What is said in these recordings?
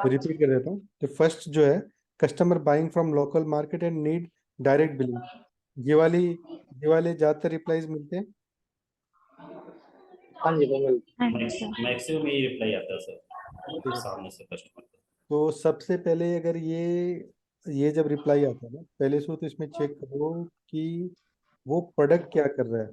Repeat कर देता हूँ। तो फर्स्ट जो है, customer buying from local market and need direct billing. ये वाले ज्यादातर रिप्लाईज मिलते हैं। हाँ जी बिल्कुल। अच्छा। मैक्सिमम यही रिप्लाई आता है सर ठीक है। सामने से कस्टमर का। तो सबसे पहले अगर ये जब रिप्लाई आता है ना, पहले से तो इसमें चेक करो कि वो प्रोडक्ट क्या कर रहा है।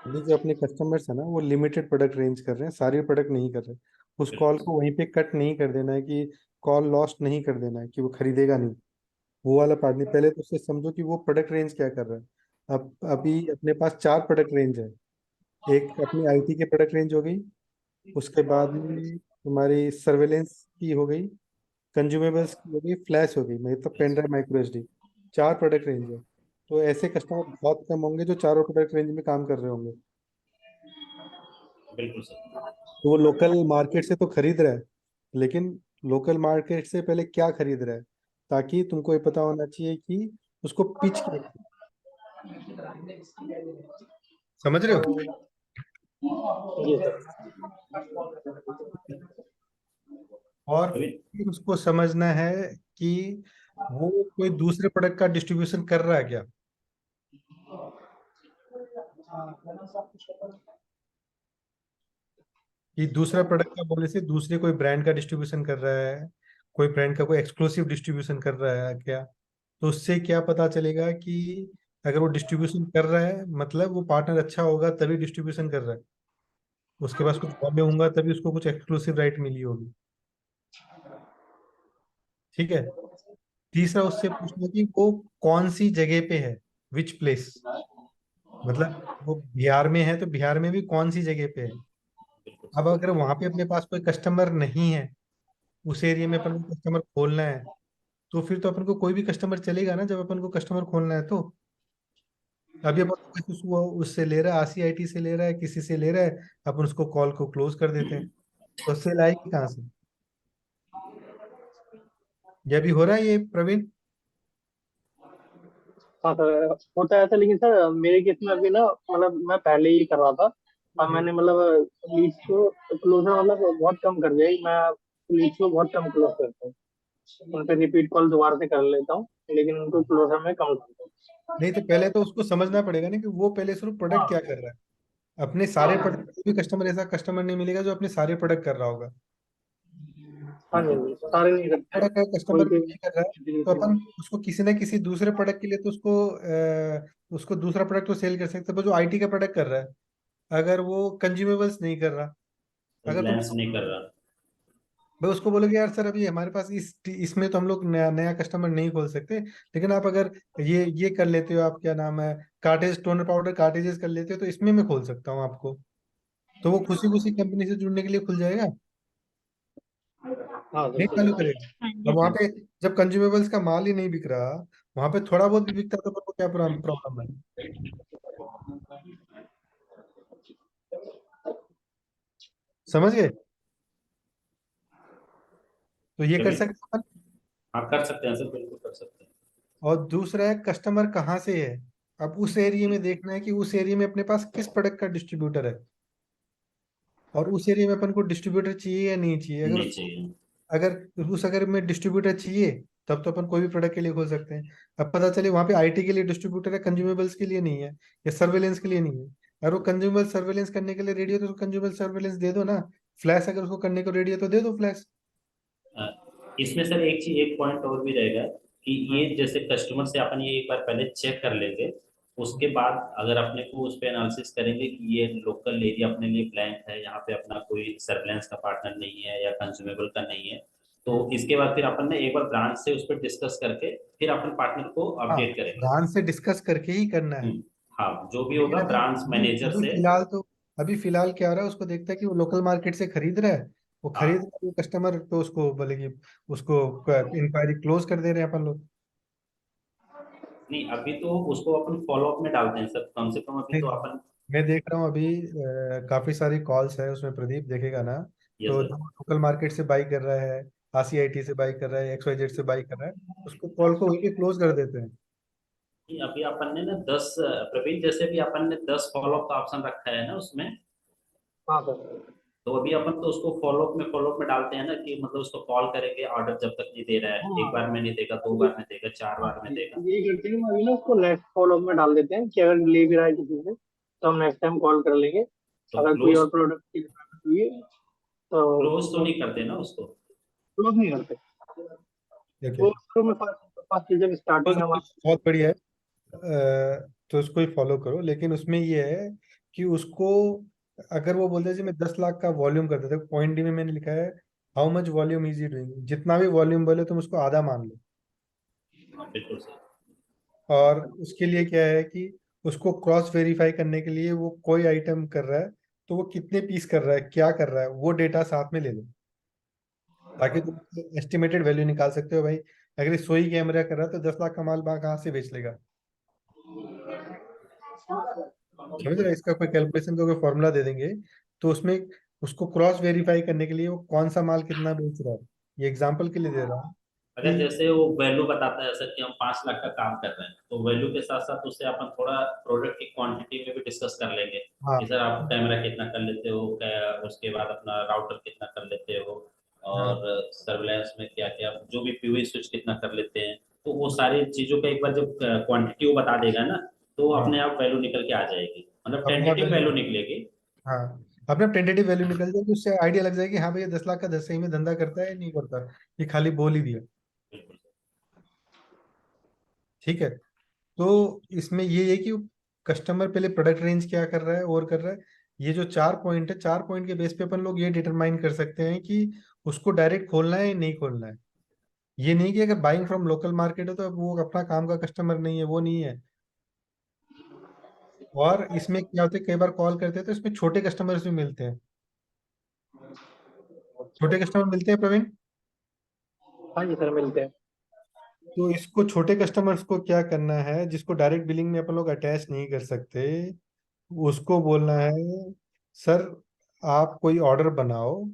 अभी जो अपने कस्टमर्स है ना, वो लिमिटेड प्रोडक्ट रेंज कर रहे हैं, सारे प्रोडक्ट नहीं कर रहे। उस कॉल को वहीं पे कट नहीं कर देना है, कि कॉल लॉस्ट नहीं कर देना है कि वो खरीदेगा नहीं। वो वाला पार्ट नहीं, पहले तो उससे समझो कि वो प्रोडक्ट रेंज क्या कर रहा है। अब अभी अपने पास 4 प्रोडक्ट रेंज है। एक अपनी आईटी के प्रोडक्ट रेंज हो गई, उसके बाद में तुम्हारी सर्वेलेंस की हो गई, कंज्यूमेबल्स की हो गई, फ्लैश हो गई, मतलब pen drive, micro SD. 4 product range है। तो ऐसे कस्टमर बहुत कम होंगे जो चारों प्रोडक्ट रेंज में काम कर रहे होंगे। बिल्कुल सर। तो वो लोकल मार्केट से तो खरीद रहा है, लेकिन लोकल मार्केट से पहले क्या खरीद रहा है, ताकि तुमको ये पता होना चाहिए कि उसको पिच क्या करना है। समझ रहे हो? जी सर। और अभी फिर उसको समझना है कि वो कोई दूसरे प्रोडक्ट का डिस्ट्रीब्यूशन कर रहा है क्या। कि दूसरा प्रोडक्ट का बोलने से दूसरे कोई ब्रांड का डिस्ट्रीब्यूशन कर रहा है, कोई ब्रांड का कोई एक्सक्लूसिव डिस्ट्रीब्यूशन कर रहा है क्या। तो उससे क्या पता चलेगा कि अगर वो डिस्ट्रीब्यूशन कर रहा है, मतलब वो पार्टनर अच्छा होगा तभी डिस्ट्रीब्यूशन कर रहा है, उसके पास कुछ प्रॉब्लम होगा तभी उसको कुछ एक्सक्लूसिव राइट मिली होगी। ठीक है। तीसरा, उससे पूछना कि वो कौन सी जगह पे है, विच प्लेस। मतलब वो बिहार में है तो बिहार में भी कौन सी जगह पे है। अब अगर वहां पे अपने पास कोई कस्टमर नहीं है, उस एरिया में अपन को कस्टमर खोलना है, तो फिर तो अपन को कोई भी कस्टमर चलेगा ना, जब अपन को कस्टमर खोलना है तो। अभी अपन को वो उससे ले रहा है, आरसीआईटी से ले रहा है, किसी से ले रहा है, अपन उसको कॉल को क्लोज कर देते हैं, तो सेल आएगी कहाँ से। ये भी हो रहा है ये प्रवीण। हाँ सर होता है ऐसा, लेकिन सर मेरे केस में अभी ना मतलब मैं पहले ही कर रहा था। अब मैंने मतलब लीड्स को क्लोजर मतलब बहुत कम कर दिया है। मैं लीड्स को बहुत कम क्लोज करता हूँ। उन पे रिपीट कॉल दोबारा से कर लेता हूँ, लेकिन उनको क्लोजर में कम करता हूँ। नहीं, तो पहले तो उसको समझना पड़ेगा ना कि वो पहले सिर्फ प्रोडक्ट क्या कर रहा है। अपने सारे प्रोडक्ट, कोई भी कस्टमर, ऐसा कस्टमर नहीं मिलेगा जो अपने सारे प्रोडक्ट कर रहा होगा। हाँ जी हाँ जी, सारे नहीं करते हैं। प्रोडक्ट का कोई कस्टमर कोई नहीं कर रहा है, तो अपन उसको किसी ना किसी दूसरे प्रोडक्ट के लिए तो उसको दूसरा प्रोडक्ट तो सेल कर सकते हैं। जो आईटी का प्रोडक्ट कर रहा है, अगर वो कंज्यूमेबल्स नहीं कर रहा, अगर तुम रिलायंस नहीं कर रहा। भाई उसको बोलोगे यार सर अभी हमारे पास इसमें तो हम लोग नया नया कस्टमर नहीं खोल सकते, लेकिन आप अगर ये कर लेते हो, आप क्या नाम है, कार्टेज टोनर पाउडर कार्टेजेस कर लेते हो, तो इसमें मैं खोल सकता हूँ आपको। तो वो खुशी खुशी कंपनी से जुड़ने के लिए खुल जाएगा, हाँ नहीं सर। चालू करेगा। हाँ अब जी वहां सर। पे जब कंज्यूमेबल्स का माल ही नहीं बिक रहा, वहां पे थोड़ा बहुत भी बिकता तो आपको क्या प्रॉब्लम है। समझ गए? तो ये कर अभी सकते हैं अपन। हाँ कर सकते हैं सर, बिल्कुल कर सकते हैं। और दूसरा है, कस्टमर कहाँ से है। अब उस एरिया में देखना है कि उस एरिया में अपने पास किस प्रोडक्ट का डिस्ट्रीब्यूटर है, और उस एरिया में अपन को डिस्ट्रीब्यूटर चाहिए या नहीं चाहिए। नहीं चाहिए। अगर में डिस्ट्रीब्यूटर चाहिए, तब तो अपन कोई भी प्रोडक्ट के लिए खोल सकते हैं। अब पता चले वहां पे आईटी के लिए डिस्ट्रीब्यूटर है, कंज्यूमेबल्स के लिए नहीं है, या सर्वेलेंस के लिए नहीं है। अगर वो कंज्यूमर सर्वेलेंस करने के लिए रेडी है तो कंज्यूमर सर्वेलेंस दे दो ना। फ्लैश अगर उसको करने को रेडी है तो दे दो फ्लैश। अ, इसमें सर एक चीज, एक पॉइंट और भी रहेगा कि ये जैसे कस्टमर से अपन ये एक बार पहले चेक कर लेंगे, उसके बाद अगर अपने को उस पे एनालिसिस करेंगे कि ये लोकल एरिया अपने लिए ब्लैंक है, यहाँ पे अपना कोई सर्विलांस का पार्टनर नहीं है या कंज्यूमेबल का नहीं है, तो इसके बाद फिर अपन ने एक बार ब्रांच से उस पर डिस्कस करके फिर अपन पार्टनर को हाँ, अपडेट करेंगे। ब्रांच से डिस्कस करके ही करना है। हम्म, हाँ जो भी लेकिन होगा अभी ब्रांच अभी मैनेजर अभी से। फिलहाल तो अभी फिलहाल क्या हो रहा है, उसको देखता है कि वो लोकल मार्केट से खरीद रहा है, वो खरीद हाँ रहा है कस्टमर, तो उसको बोले कि उसको इंक्वायरी क्लोज कर दे रहे हैं अपन लोग। नहीं, अभी तो उसको अपन फॉलो अप में डालते हैं सर, कम से कम अभी नहीं, तो अपन। मैं देख रहा हूँ अभी काफी सारी कॉल्स है उसमें, प्रदीप देखेगा ना। यस तो सर। जो लोकल मार्केट से बाई कर रहा है, आरसीआईटी से बाई कर रहा है, XYZ से बाई कर रहा है, उसको कॉल को वहीं पे क्लोज कर देते हैं। नहीं, अभी अपन ने ना 10, प्रवीण जैसे भी अपन ने 10 फॉलो अप का ऑप्शन रखा है ना उसमें, हाँ सर। तो अभी अपन तो उसको फॉलोअप में डालते हैं ना, कि मतलब उसको कॉल करेंगे ऑर्डर जब तक नहीं दे रहा है, एक हाँ, बार में नहीं देगा, 2 बार में देगा, 4 बार में देगा। यही करते हैं, अभी ना उसको नेक्स्ट फॉलो में डाल देते हैं कि अगर ले भी रहा है किसी से तो हम नेक्स्ट टाइम कॉल कर लेंगे। तो अगर कोई क्लोज और प्रोडक्ट की रिक्वायरमेंट हुई है तो क्लोज तो वो नहीं करते ना उसको। क्लोज नहीं करते। ओके, वो शुरू में फर्स्ट फर्स्ट जब स्टार्टिंग में हमारा। बहुत बढ़िया है। तो उसको ही फॉलो करो, लेकिन उसमें ये है कि उसको, अगर वो बोलते हैं जी मैं 10 लाख का वॉल्यूम करता था, पॉइंट डी में मैंने लिखा है how much volume is he doing, जितना भी वॉल्यूम बोले तुम उसको आधा मान लो। हाँ बिल्कुल सही। और उसके लिए क्या है कि उसको क्रॉस वेरीफाई करने के लिए वो कोई आइटम कर रहा है तो वो कितने पीस कर रहा है, क्या कर रहा है, वो डेटा साथ में ले लो, ताकि तुम एस्टिमेटेड वैल्यू निकाल सकते हो भाई। अगर ये सोई कैमरा कर रहा है तो 10 लाख का माल कहाँ से बेच लेगा। समझ रहे हैं? इसका कोई कैलकुलेशन का कोई फॉर्मूला दे देंगे तो उसमें उसको क्रॉस वेरीफाई करने के लिए वो कौन सा माल कितना बेच रहा है, ये एग्जांपल के लिए दे रहा हूँ अगर कि जैसे वो वैल्यू बताता है सर कि हम 5 लाख का काम कर रहे हैं, तो वैल्यू के साथ साथ उससे अपन थोड़ा प्रोडक्ट की क्वांटिटी में भी डिस्कस कर लेंगे, हाँ कि सर आप कैमरा कितना कर लेते हो, क्या उसके बाद अपना राउटर कितना कर लेते हो, हाँ और सर्विलांस में क्या क्या, जो भी पीओई स्विच कितना कर लेते हैं। तो वो सारी चीजों का एक बार जब क्वांटिटी वो बता देगा ना, तो अपने हाँ, आप वैल्यू निकल के आ जाएगी, मतलब अपने आप टेंटेटिव वैल्यू, वैल्यू निकलेगी। हाँ अपने टेंटेटिव वैल्यू निकल जाएगी, उससे आइडिया लग जाएगी हाँ भैया 10 लाख का 10 सही में धंधा करता है या नहीं करता, ये खाली बोल ही दिया। बिल्कुल। ठीक है, तो इसमें ये है कि कस्टमर पहले प्रोडक्ट रेंज क्या कर रहा है और कर रहा है। ये जो 4 पॉइंट है, 4 पॉइंट के बेस पे अपन लोग ये डिटरमाइन कर सकते हैं कि उसको डायरेक्ट खोलना है या नहीं खोलना है। ये नहीं कि अगर बाइंग फ्रॉम लोकल मार्केट है तो वो अपना काम का कस्टमर नहीं है, वो नहीं है। और इसमें क्या होता है, कई बार कॉल करते हैं तो इसमें छोटे कस्टमर्स भी मिलते हैं। छोटे कस्टमर मिलते हैं प्रवीण। हाँ जी सर, मिलते हैं। तो इसको छोटे कस्टमर्स को क्या करना है, जिसको डायरेक्ट बिलिंग में अपन लोग अटैच नहीं कर सकते, उसको बोलना है सर आप कोई ऑर्डर बनाओ,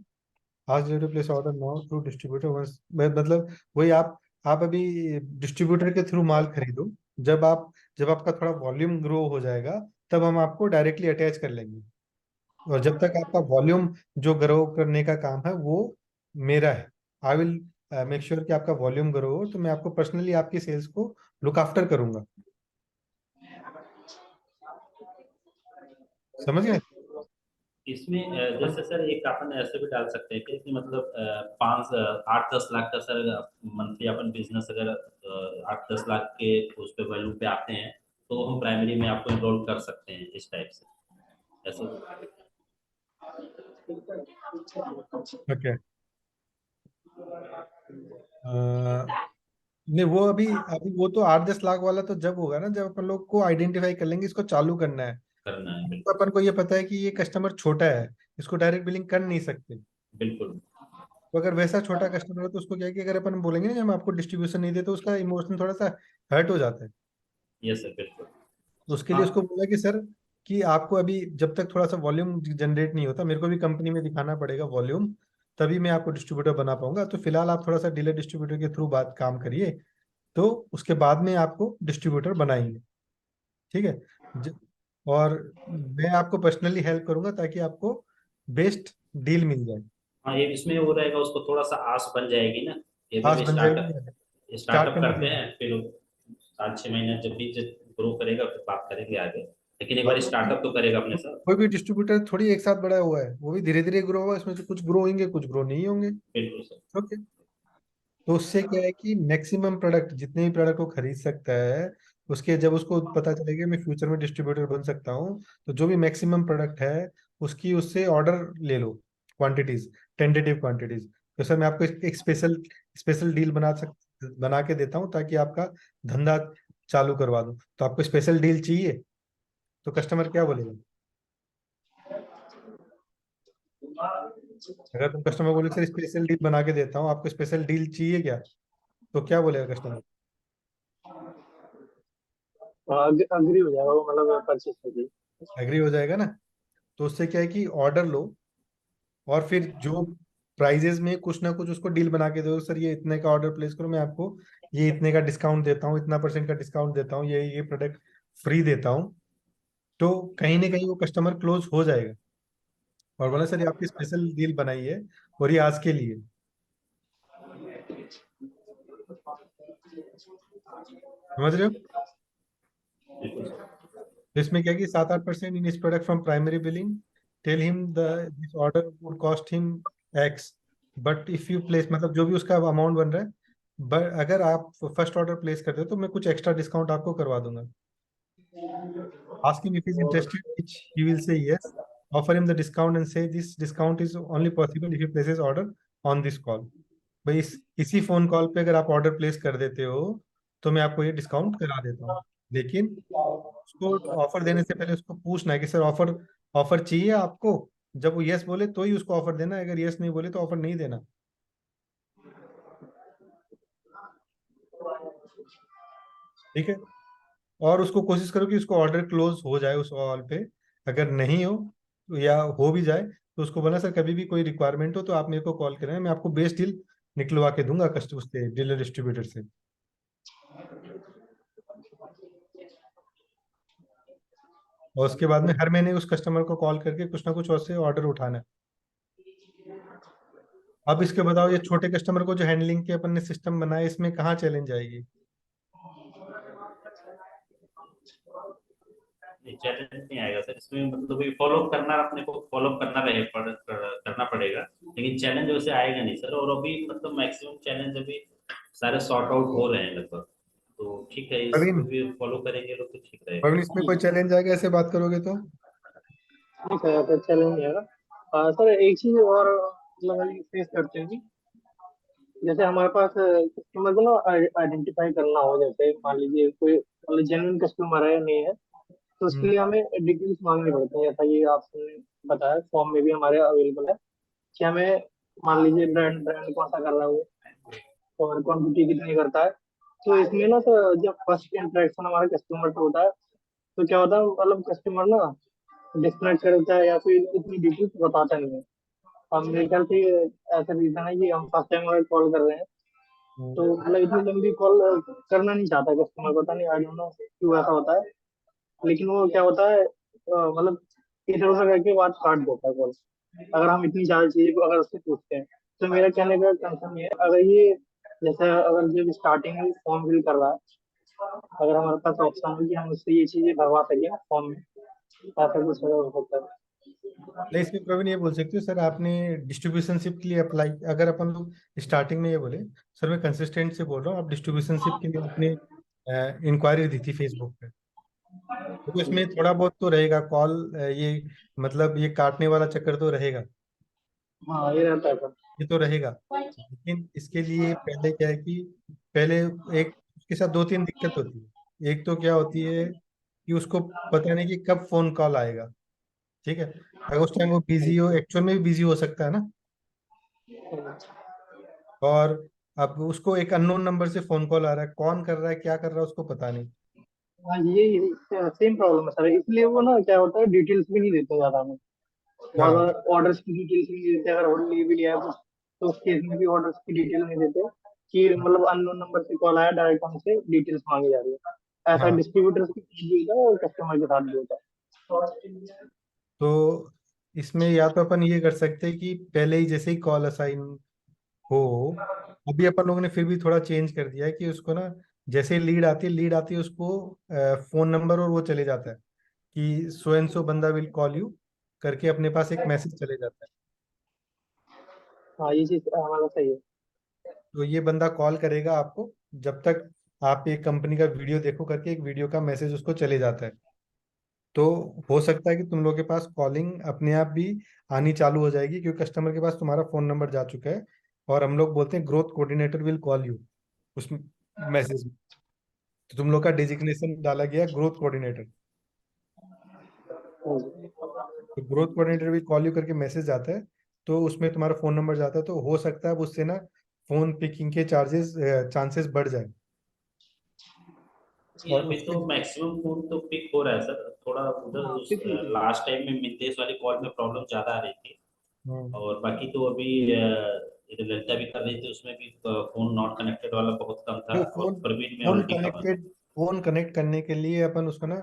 आज delivery place order now through distributor once, मतलब वही आप अभी डिस्ट्रीब्यूटर के थ्रू माल खरीदो। जब आपका थोड़ा वॉल्यूम ग्रो हो जाएगा तब हम आपको डायरेक्टली अटैच कर लेंगे। और जब तक आपका वॉल्यूम जो ग्रो करने का काम है वो मेरा है, आई विल मेक श्योर कि आपका वॉल्यूम ग्रो हो, तो मैं आपको पर्सनली आपकी सेल्स को लुक आफ्टर करूंगा। समझ गए? इसमें जैसे सर एक अपन ऐसे भी डाल सकते हैं कि मतलब 8-10 लाख का सर मंथली अपन बिजनेस अगर 8-10 लाख के उस पे वैल्यू पे आते हैं, तो हम प्राइमरी में आपको इनरोल कर सकते हैं इस टाइप से, ऐसे। ओके, नहीं वो अभी अभी वो तो 8-10 लाख वाला तो जब होगा ना जब अपन लोग को आइडेंटिफाई कर लेंगे इसको चालू करना है। करना है तो बिल्कुल। अपन को ये पता है कि ये कस्टमर छोटा है, इसको डायरेक्ट बिलिंग कर नहीं सकते। बिल्कुल। तो अगर वैसा छोटा कस्टमर है तो उसको क्या है कि अगर अपन बोलेंगे ना हम आपको डिस्ट्रीब्यूशन नहीं देते तो उसका इमोशन थोड़ा सा हर्ट हो जाता है। यस सर बिल्कुल। तो उसके लिए हाँ। उसको बोला कि सर कि आपको अभी जब तक थोड़ा सा वॉल्यूम जनरेट नहीं होता, मेरे को भी कंपनी में दिखाना पड़ेगा वॉल्यूम, तभी मैं आपको डिस्ट्रीब्यूटर बना पाऊंगा। तो फिलहाल आप थोड़ा सा डीलर डिस्ट्रीब्यूटर के थ्रू बात काम करिए, तो उसके बाद में आपको डिस्ट्रीब्यूटर बनाएंगे। ठीक है। ज, और मैं आपको पर्सनली हेल्प करूंगा ताकि आपको बेस्ट डील मिल जाए। हाँ, ये इसमें वो रहेगा, उसको थोड़ा सा आस बन जाएगी ना, ये भी पास अभी बन स्टार्टअप जाएगी स्टार्ट स्टार्टअप करने के करते लिए। हैं, फिर 7-6 महीने जब भी ग्रो करेगा फिर बात करेंगे आगे, लेकिन एक हाँ, बार स्टार्टअप तो करेगा अपने साथ। कोई भी डिस्ट्रीब्यूटर थोड़ी एक साथ बड़ा हुआ है, वो भी धीरे धीरे ग्रो होगा, इसमें से कुछ ग्रो होंगे कुछ ग्रो नहीं होंगे। बिल्कुल सर। ओके। तो उससे क्या है कि मैक्सिमम प्रोडक्ट, जितने भी प्रोडक्ट वो खरीद सकता है, उसके जब उसको पता चलेगा मैं फ्यूचर में डिस्ट्रीब्यूटर बन सकता हूँ, तो जो भी मैक्सिमम प्रोडक्ट है उसकी उससे ऑर्डर ले लो, क्वांटिटीज, टेंटेटिव क्वांटिटीज। तो सर मैं आपको एक स्पेशल स्पेशल डील बना के देता हूँ ताकि आपका धंधा चालू करवा दूँ। तो आपको स्पेशल डील चाहिए तो कस्टमर क्या बोलेगा? अगर तुम कस्टमर बोले सर स्पेशल डील बना के देता हूँ, आपको स्पेशल डील चाहिए क्या, तो क्या बोलेगा कस्टमर? अग्री हो जाएगा वो, मतलब परचेस के लिए। एग्री हो जाएगा ना। तो उससे क्या है कि ऑर्डर लो और फिर जो प्राइजेस में कुछ ना कुछ उसको डील बना के दो, सर ये इतने का ऑर्डर प्लेस करो, मैं आपको ये इतने का डिस्काउंट देता हूँ, इतना परसेंट का डिस्काउंट देता हूँ, ये प्रोडक्ट फ्री देता हूँ। तो कहीं ना कहीं वो कस्टमर क्लोज हो जाएगा। और बोला सर ये आपकी स्पेशल डील बनाई है और ये आज के लिए। समझ रहे हो? बिल्कुल सर। तो इसमें क्या कि 7-8% इन इस product from primary billing, tell him the this order would cost him X, but if you place, मतलब जो भी उसका अमाउंट बन रहा है, बट अगर आप फर्स्ट ऑर्डर प्लेस करते हो तो मैं कुछ एक्स्ट्रा डिस्काउंट आपको करवा दूंगा। Ask him if he's interested, which he will say yes. Offer him the discount and say this discount is only possible if he places order on this call. भाई इसी फोन कॉल पे अगर आप order place कर देते हो तो मैं आपको ये डिस्काउंट करा देता हूँ। लेकिन उसको ऑफर देने से पहले उसको पूछना है कि सर ऑफर ऑफर चाहिए आपको। जब वो यस बोले तो ही उसको ऑफर देना है, अगर यस नहीं बोले तो ऑफर नहीं देना। ठीक है? और उसको कोशिश करो कि उसको ऑर्डर क्लोज हो जाए उस कॉल पे। अगर नहीं हो या हो भी जाए तो उसको बोला सर कभी भी कोई रिक्वायरमेंट हो तो आप मेरे को कॉल करें, मैं आपको बेस्ट डील निकलवा के दूंगा कस्टमर से, डीलर डिस्ट्रीब्यूटर से। और उसके बाद में हर महीने उस कस्टमर को कॉल करके कुछ ना कुछ और से ऑर्डर उठाना है। अब इसके बताओ ये छोटे कस्टमर को जो हैंडलिंग के अपन ने सिस्टम बनाया, इसमें कहाँ चैलेंज आएगी? चैलेंज नहीं आएगा सर इसमें, मतलब फॉलो करना, अपने को फॉलो करना करना पड़ेगा, लेकिन चैलेंज वैसे आएगा नहीं सर। और अभी मतलब मैक्सिमम चैलेंज अभी सारे सॉर्ट आउट हो रहे हैं लगभग, तो ठीक है, प्रवीण, इसको भी फॉलो करेंगे लोग तो ठीक रहेगा। प्रवीण इसमें कोई चैलेंज आएगा ऐसे बात करोगे तो? नहीं सर, तो चैलेंज नहीं है सर। एक चीज और मतलब फेस करते हैं कि जैसे हमारे पास कस्टमर को ना आइडेंटिफाई करना हो, जैसे मान लीजिए कोई मतलब जेन्युइन कस्टमर है या नहीं है, तो उसके हम्म। लिए हमें डिटेल्स मांगनी पड़ती है। जैसा ये आपने बताया, फॉर्म में भी हमारे अवेलेबल है कि हमें मान लीजिए ब्रांड ब्रांड कौन सा कर रहा है वो, और क्वांटिटी कितनी करता है। तो इसमें ना तो जब फर्स्ट इंटरेक्शन हमारे कस्टमर से होता है, तो क्या होता है, मतलब कस्टमर ना डिस्कनेक्ट कर देता है या फिर इतनी डिटेल्स बताता नहीं है। अब मेरे ख्याल से ऐसा रीजन है कि हम फर्स्ट टाइम अगर कॉल कर रहे हैं हम्म। तो मतलब इतनी लंबी कॉल करना नहीं चाहता कस्टमर, पता नहीं, आई डोंट नो क्यों ऐसा होता है। लेकिन वो क्या होता है, मतलब इधर उधर करके बात काट देता है कॉल, अगर हम इतनी ज्यादा चीजें को अगर उससे पूछते हैं। तो मेरा कहने का कंसर्न ये है, अगर ये जैसे अगर जब स्टार्टिंग में फॉर्म फिल कर रहा है, अगर हमारे पास ऑप्शन हो कि हम उससे ये चीजें भरवा सकें फॉर्म में, ऐसा कुछ हो सकता है। नहीं, इसमें प्रवीण ये बोल सकते हो सर आपने डिस्ट्रीब्यूशनशिप के लिए अप्लाई, अगर अपन लोग स्टार्टिंग में ये बोले सर मैं कंसिस्टेंट से बोल रहा हूँ, आप डिस्ट्रीब्यूशनशिप के लिए आपने इंक्वायरी दी थी फेसबुक पे, तो इसमें थोड़ा बहुत तो रहेगा कॉल, ये मतलब ये काटने वाला चक्कर तो रहेगा, हाँ, ये रहता है सर। ये तो रहेगा। लेकिन इसके लिए पहले क्या है कि पहले एक उसके साथ 2-3 दिक्कत होती है। एक तो क्या होती है कि उसको पता नहीं कि कब फोन कॉल आएगा। ठीक है? अगर उस टाइम वो बिजी हो, एक्चुअल में भी बिजी हो सकता है ना। और अब उसको एक अननोन नंबर से फोन कॉल आ रहा है, कौन कर रहा है क्या कर रहा है उसको पता नहीं। हाँ, ये सेम प्रॉब्लम है सर, इसलिए वो ना क्या होता है, डिटेल्स भी नहीं देते ज्यादा हमें। बहुत हाँ। बार ऑर्डर्स की डिटेल्स भी नहीं देते, अगर ऑर्डर ले भी लिया है कुछ, तो उस केस में भी ऑर्डर्स की डिटेल नहीं देते कि मतलब अननोन नंबर से कॉल आया, डायरेक्ट हमसे डिटेल्स मांगी जा रही है। ऐसा हाँ, डिस्ट्रीब्यूटर्स के साथ भी होता है और कस्टमर के साथ भी होता है। तो इसमें या तो अपन ये कर सकते हैं कि पहले ही जैसे ही कॉल असाइन हो, अभी अपन लोगों ने फिर भी थोड़ा चेंज कर दिया है कि उसको ना जैसे लीड आती है उसको फोन नंबर और वो चले जाता है कि सो एंड सो बंदा विल कॉल यू करके अपने पास एक मैसेज चले जाता है। हाँ, ये चीज हमारा सही है। तो ये बंदा कॉल करेगा आपको जब तक आप एक कंपनी का वीडियो देखो करके एक वीडियो का मैसेज उसको चले जाता है। तो हो सकता है कि तुम लोग के पास कॉलिंग अपने आप भी आनी चालू हो जाएगी क्योंकि कस्टमर के पास तुम्हारा फोन नंबर जा चुका है। और हम लोग बोलते हैं growth coordinator will call you उस मैसेज में। तो तुम लोग का डेजिग्नेशन डाला गया ग्रोथ कोऑर्डिनेटर। तो growth coordinator will call you करके मैसेज आता है, तो उसमें तुम्हारा फोन नंबर जाता है, तो हो सकता है अब उससे ना फोन पिकिंग के चांसेस बढ़ जाए। नहीं, और अभी उसके तो मैक्सिमम फोन तो पिक हो रहा है सर, थोड़ा उधर हाँ, उस ठीक है ठीक लास्ट टाइम में मितेश वाली कॉल में प्रॉब्लम ज्यादा आ रही थी। है। और बाकी तो अभी इधर ललिता भी कर रही थी, उसमें भी फोन नॉट कनेक्टेड वाला बहुत कम था, तो और फोन प्रवीण में फोन ऑलरेडी कम था। कनेक्टेड फोन कनेक्ट करने के लिए अपन उसको ना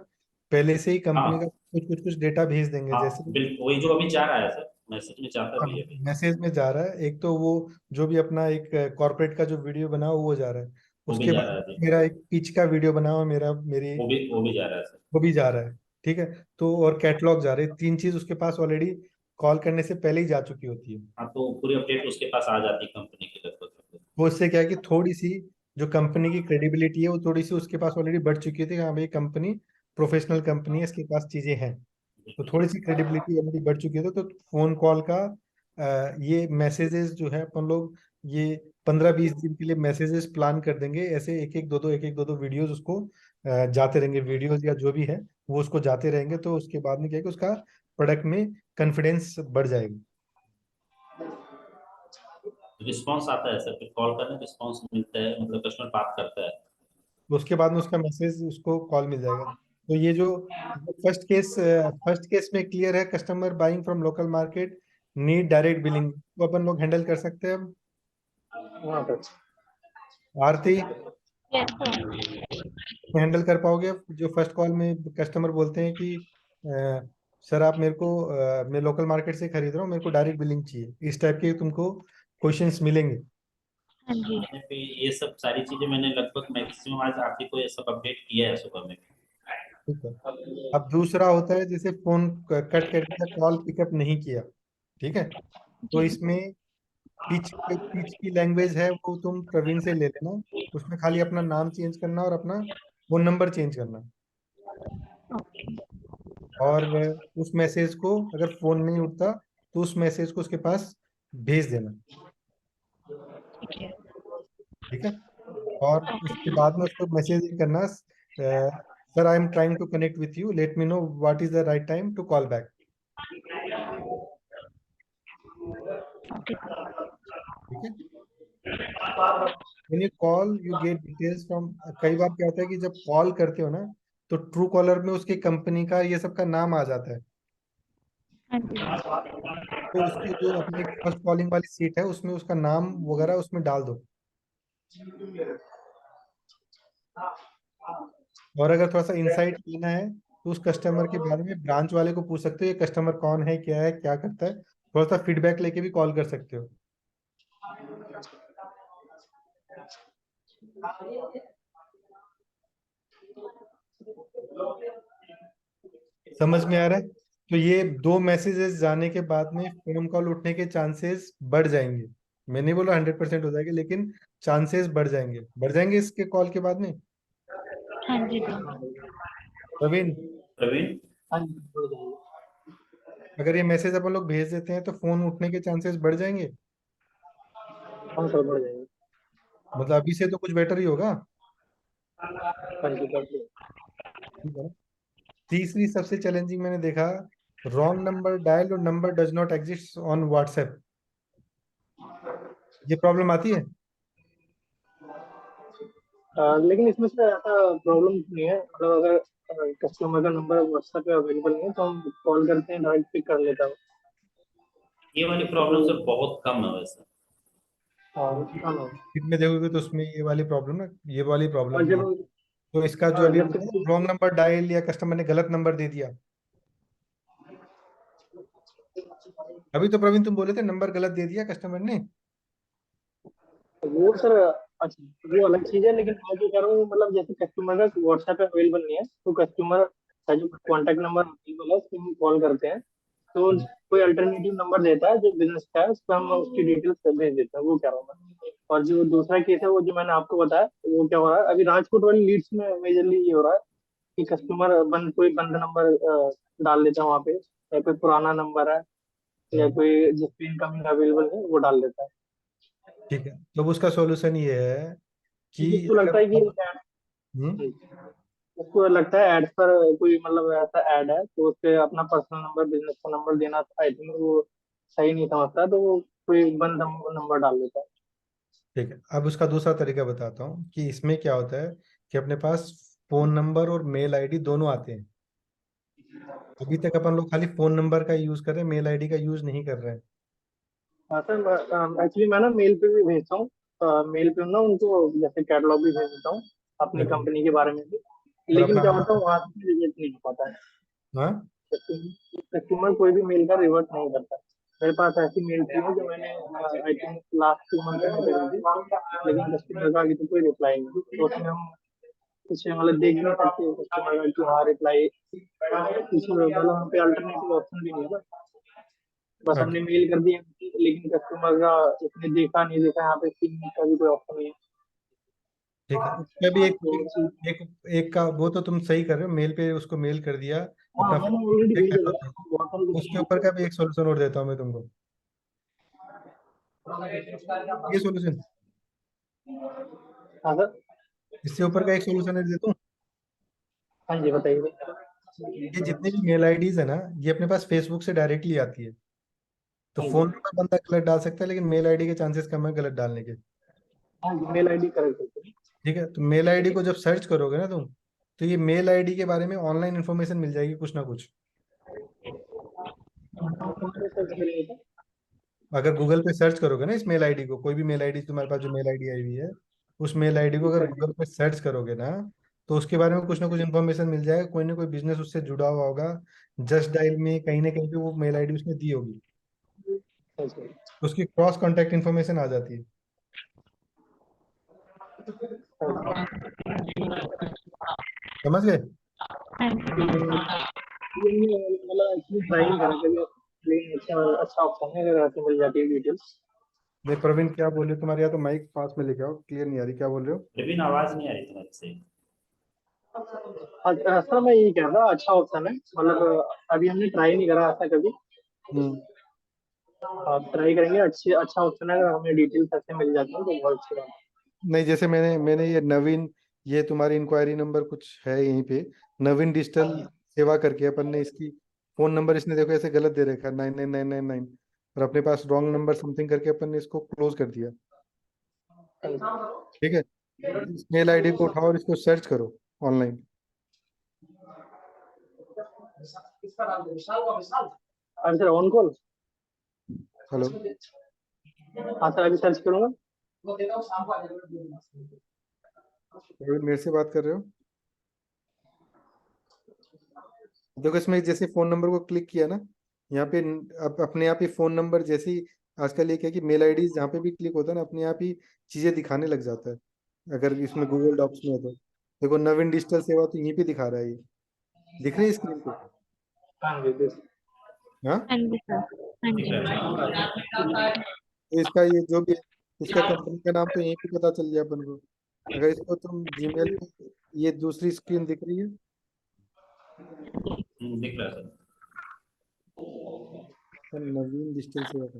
पहले से ही कंपनी का हाँ कुछ डेटा भेज देंगे, हाँ, जैसे बिल्कुल वही जो अभी जा रहा है सर, मैसेज में जाता भी है अभी। मैसेज में जा रहा है, एक तो वो जो भी अपना एक कॉर्पोरेट का जो वीडियो बना हो वो जा रहा है, वो भी उसके जा बाद रहा है अभी। मेरा एक पिच का वीडियो बना हो मेरा मेरी, वो भी जा रहा है सर। वो भी जा रहा है। ठीक है, तो और कैटलॉग जा रहे हैं, तीन चीज उसके पास ऑलरेडी कॉल करने से पहले ही जा चुकी होती है। हाँ, तो पूरी अपडेट उसके पास आ जाती है कंपनी की लगभग। वो इससे क्या है कि थोड़ी सी जो कंपनी की क्रेडिबिलिटी है वो थोड़ी सी उसके पास ऑलरेडी बढ़ चुकी थी, हाँ भाई कंपनी प्रोफेशनल कंपनी है, इसके पास चीजें हैं। तो बिल्कुल थोड़ी सर। सी क्रेडिबिलिटी ऑलरेडी बढ़ चुकी है, तो फोन कॉल का ये मैसेजेस जो है अपन लोग ये 15-20 दिन के लिए मैसेजेस प्लान कर देंगे, ऐसे एक एक दो दो वीडियोस उसको जाते रहेंगे, वीडियोस या जो भी है वो उसको जाते रहेंगे, तो उसके बाद में क्या है कि उसका प्रोडक्ट में कॉन्फिडेंस बढ़ जाएगा। रिस्पॉन्स आता है सर, फिर कॉल करने रिस्पॉन्स मिलता है, मतलब कस्टमर बात करता है। तो उसके बाद में उसका मैसेज उसको कॉल मिल जाएगा। तो ये जो फर्स्ट केस में क्लियर है, customer buying from local market need direct billing, वो अपन लोग हैंडल कर सकते हैं अब। हाँ सर। आरती, यस सर। हैंडल कर पाओगे जो फर्स्ट कॉल में कस्टमर बोलते हैं कि सर आप मेरे को मैं लोकल मार्केट से खरीद रहा हूँ, मेरे को डायरेक्ट बिलिंग चाहिए, इस टाइप के तुमको क्वेश्चंस मिलेंगे। हाँ जी। मैंने भी ये सब सारी चीजें मैंने लगभग मैक्सिमम आज आरती को ये सब अपडेट किया है सुबह में। ठीक है, अब दूसरा होता है जैसे फोन कट करके कॉल पिकअप नहीं किया, ठीक है, तो जी। इसमें पिच की लैंग्वेज है वो तुम प्रवीण से ले लेना, उसमें खाली अपना नाम चेंज करना और अपना फोन नंबर चेंज करना, ओके। और उस मैसेज को अगर फोन नहीं उठता तो उस मैसेज को उसके पास भेज देना। ठीक है। ठीक है, और उसके बाद में उसको मैसेज करना, sir I am trying to connect with you, let me know what is the right time to call back. Okay sir. ठीक है, when you call you get details from, कई बार क्या होता है कि जब कॉल करते हो ना तो ट्रू कॉलर में उसकी कंपनी का ये सब का नाम आ जाता है, हाँ जी। तो उसकी जो अपनी फर्स्ट कॉलिंग वाली सीट है उसमें उसका नाम वगैरह उसमें डाल दो। और अगर थोड़ा सा इंसाइट लेना है तो उस कस्टमर के बारे में ब्रांच वाले को पूछ सकते हो, ये कस्टमर कौन है, क्या है, क्या करता है, थोड़ा सा फीडबैक लेके भी कॉल कर सकते हो। समझ में आ रहा है? तो ये दो मैसेजेस जाने के बाद में फोन कॉल उठने के चांसेस बढ़ जाएंगे। मैं नहीं बोला 100% हो जाएंगे, लेकिन चांसेस बढ़ जाएंगे इसके कॉल के बाद में। हाँ जी सर। प्रवीण, प्रवीण। हाँ जी हो जाएगा। अगर ये मैसेज अपन लोग भेज देते हैं तो फोन उठने के चांसेस बढ़ जाएंगे, हाँ सर बढ़ जाएगा। मतलब अभी से तो कुछ बेटर ही होगा। हाँ जी कर दिया। ठीक है ना? तीसरी सबसे चैलेंजिंग मैंने देखा, रॉन्ग नंबर डायल और number does not exist on WhatsApp, ये प्रॉब्लम आती है। लेकिन इसमें से ऐसा प्रॉब्लम नहीं है, मतलब अगर कस्टमर का नंबर व्हाट्सएप पे अवेलेबल नहीं है तो हम कॉल करते हैं, डायरेक्ट पिक कर लेता हूँ। ये वाली प्रॉब्लम सर बहुत कम है वैसे। हाँ हाँ। में देखोगे तो उसमें ये वाली प्रॉब्लम ना, ये वाली प्रॉब्लम और नहीं जब है। तो इसका जो अभी जब किसी रॉन्ग नंबर डायल या कस्टमर ने गलत नंबर दे दिया, अभी तो प्रवीण तुम बोले थे नंबर गलत दे दिया कस्टमर ने। वो सर, अच्छा वो अलग चीज है, लेकिन मैं जो कह रहा हूँ मतलब जैसे कस्टमर का व्हाट्सएप पे अवेलेबल नहीं है तो कस्टमर का जो कॉन्टैक्ट नंबर अवेलेबल है उसमें हम कॉल करते हैं, तो कोई अल्टरनेटिव नंबर देता है जो बिजनेस का है, उस पर हम उसकी डिटेल्स भेज देते हैं, वो कह रहा हूँ मैं। और जो दूसरा केस है वो जो मैंने आपको बताया, वो क्या हो रहा है अभी राजकोट वाली लीड्स में मेजरली ये हो रहा है कि कस्टमर कोई बंद नंबर डाल देता है वहाँ पे, या कोई पुराना नंबर है या हम्म, कोई जिस पे इनकमिंग अवेलेबल है वो डाल देता है। ठीक है, तो उसका सॉल्यूशन ये है कि उसको अगर लगता है कि हम्म, उसको लगता है एड पर कोई मतलब ऐसा ऐड है तो उससे अपना पर्सनल नंबर बिजनेस का नंबर देना आई थिंक वो सही नहीं समझता, तो वो कोई बंद नंबर डाल देता है। ठीक है, अब उसका दूसरा तरीका बताता हूँ कि इसमें क्या होता है कि अपने पास फोन नंबर और मेल आईडी दोनों आते हैं। अभी तक अपन लोग खाली फोन नंबर का यूज कर रहे हैं, मेल आईडी का यूज नहीं कर रहे हैं। हाँ सर, एक्चुअली मैं ना मेल पे भी भेजता हूँ, मेल पे ना उनको जैसे कैटलॉग भी भेज देता हूँ अपनी अच्छा, कंपनी के बारे में भी, और लेकिन अपना क्या होता है वहां से रिजल्ट नहीं हो पाता है। हाँ, कस्टमर कोई भी मेल का रिवर्ट नहीं करता। मेरे पास ऐसी मेल थी जो मैंने आई थिंक लास्ट 2 मंथ में करी थी, लेकिन कस्टमर का अभी तक कोई रिप्लाई नहीं। तो उसमें हम कुछ मतलब देख नहीं सकते कस्टमर का कि हाँ रिप्लाई, कुछ मतलब हम पे अल्टरनेटिव ऑप्शन भी नहीं है ना। बस हमने अच्छा, मेल कर दिया, लेकिन कस्टमर का उसने देखा नहीं देखा, यहाँ पे सीन का भी कोई ऑप्शन नहीं है। ठीक है, उसका भी एक तो एक एक का वो तो तुम सही कर रहे हो, मेल पे उसको मेल कर दिया, हाँ, अपना मैंने ऑलरेडी चेक भेज कर लो दिया, तो। बहुत सारी उसके ऊपर का भी एक सोल्यूशन और देता हूँ मैं तुमको। ये सोल्यूशन, हाँ सर। इससे ऊपर का एक सोल्यूशन है देता हूँ। हाँ जी बताइए। ये जितने भी मेल आईडीज है ना, ये अपने पास फेसबुक से डायरेक्टली आती है। तो हाँ फोन जी। नंबर बंदा गलत डाल सकता है, लेकिन मेल आईडी के चांसेस कम है गलत डालने के। हाँ जी, मेल आईडी करेक्ट है। ठीक है, तो मेल आईडी को जब सर्च करोगे ना तुम, तो ये मेल आईडी के बारे में ऑनलाइन इन्फॉर्मेशन मिल जाएगी कुछ ना कुछ। कौन सा सर्च करेंगे सर? अगर गूगल पे सर्च करोगे ना इस मेल आईडी को, कोई भी मेल आईडी तुम्हारे पास जो मेल आईडी आई हुई है, उस मेल आईडी को अगर गूगल पे सर्च करोगे ना, तो उसके बारे में कुछ ना कुछ इन्फॉर्मेशन मिल जाएगा। कोई ना कोई बिजनेस उससे जुड़ा हुआ होगा, जस्ट डायल में कहीं ना कहीं पे वो मेल आईडी उसने दी होगी, अच्छा। तो उसकी क्रॉस कॉन्टैक्ट इन्फॉर्मेशन आ जाती है। समझ गए? हाँ जी। ये मतलब एक्चुअली ट्राई नहीं करा कभी, लेकिन अच्छा अच्छा ऑप्शन है अगर ऐसे मिल जाती है डिटेल्स। नहीं प्रवीण, क्या बोल रहे हो? तुम्हारे यहाँ तो माइक पास में लेके आओ, क्लियर नहीं आ रही, क्या बोल रहे हो? लेकिन आवाज नहीं आ रही तुम्हारी से। अच्छा सर, मैं यही कह रहा था अच्छा ऑप्शन है, मतलब अभी हमने ट्राई नहीं करा ऐसा कभी। हम्म। आप ट्राई करेंगे, अच्छी अच्छा ऑप्शन है, अगर हमें डिटेल्स ऐसे मिल जाती है तो बहुत अच्छी बात नहीं, जैसे मैंने मैंने ये नवीन, ये तुम्हारी इंक्वायरी नंबर कुछ है यहीं पे, नवीन डिजिटल सेवा करके अपन ने इसकी फोन नंबर, इसने देखो ऐसे गलत दे रखा है 99999, और अपने पास रॉन्ग नंबर समथिंग करके अपन ने इसको क्लोज कर दिया। है। ठीक है, इस मेल आईडी को उठाओ और इसको सर्च करो ऑनलाइन। अरे सर ऑन कॉल। हेलो, हाँ सर, अभी सर्च करूंगा। प्रवीण मेरे से बात कर रहे हो? देखो इसमें जैसे फोन नंबर को क्लिक किया ना, यहाँ पे अब अपने आप ही फोन नंबर, जैसे ही आजकल ये क्या है कि मेल आईडी जहाँ पे भी क्लिक होता है ना, अपने आप ही चीजें दिखाने लग जाता है, अगर इसमें गूगल डॉक्स में है तो। देखो नवीन डिजिटल सेवा तो यहीं पे दिखा रहा है, ये दिख रही है स्क्रीन पे? हाँ जी दिस। हाँ, हाँ जी सर। हाँ दिख जी। रहा है। तो इसका ये जो भी है, इसका कंपनी का नाम तो यहीं पे पता चल गया अपन को। अगर इसको तुम जीमेल पे, ये दूसरी स्क्रीन दिख रही है, दिख रहा है सर। तो नवीन डिजिटल सेवा का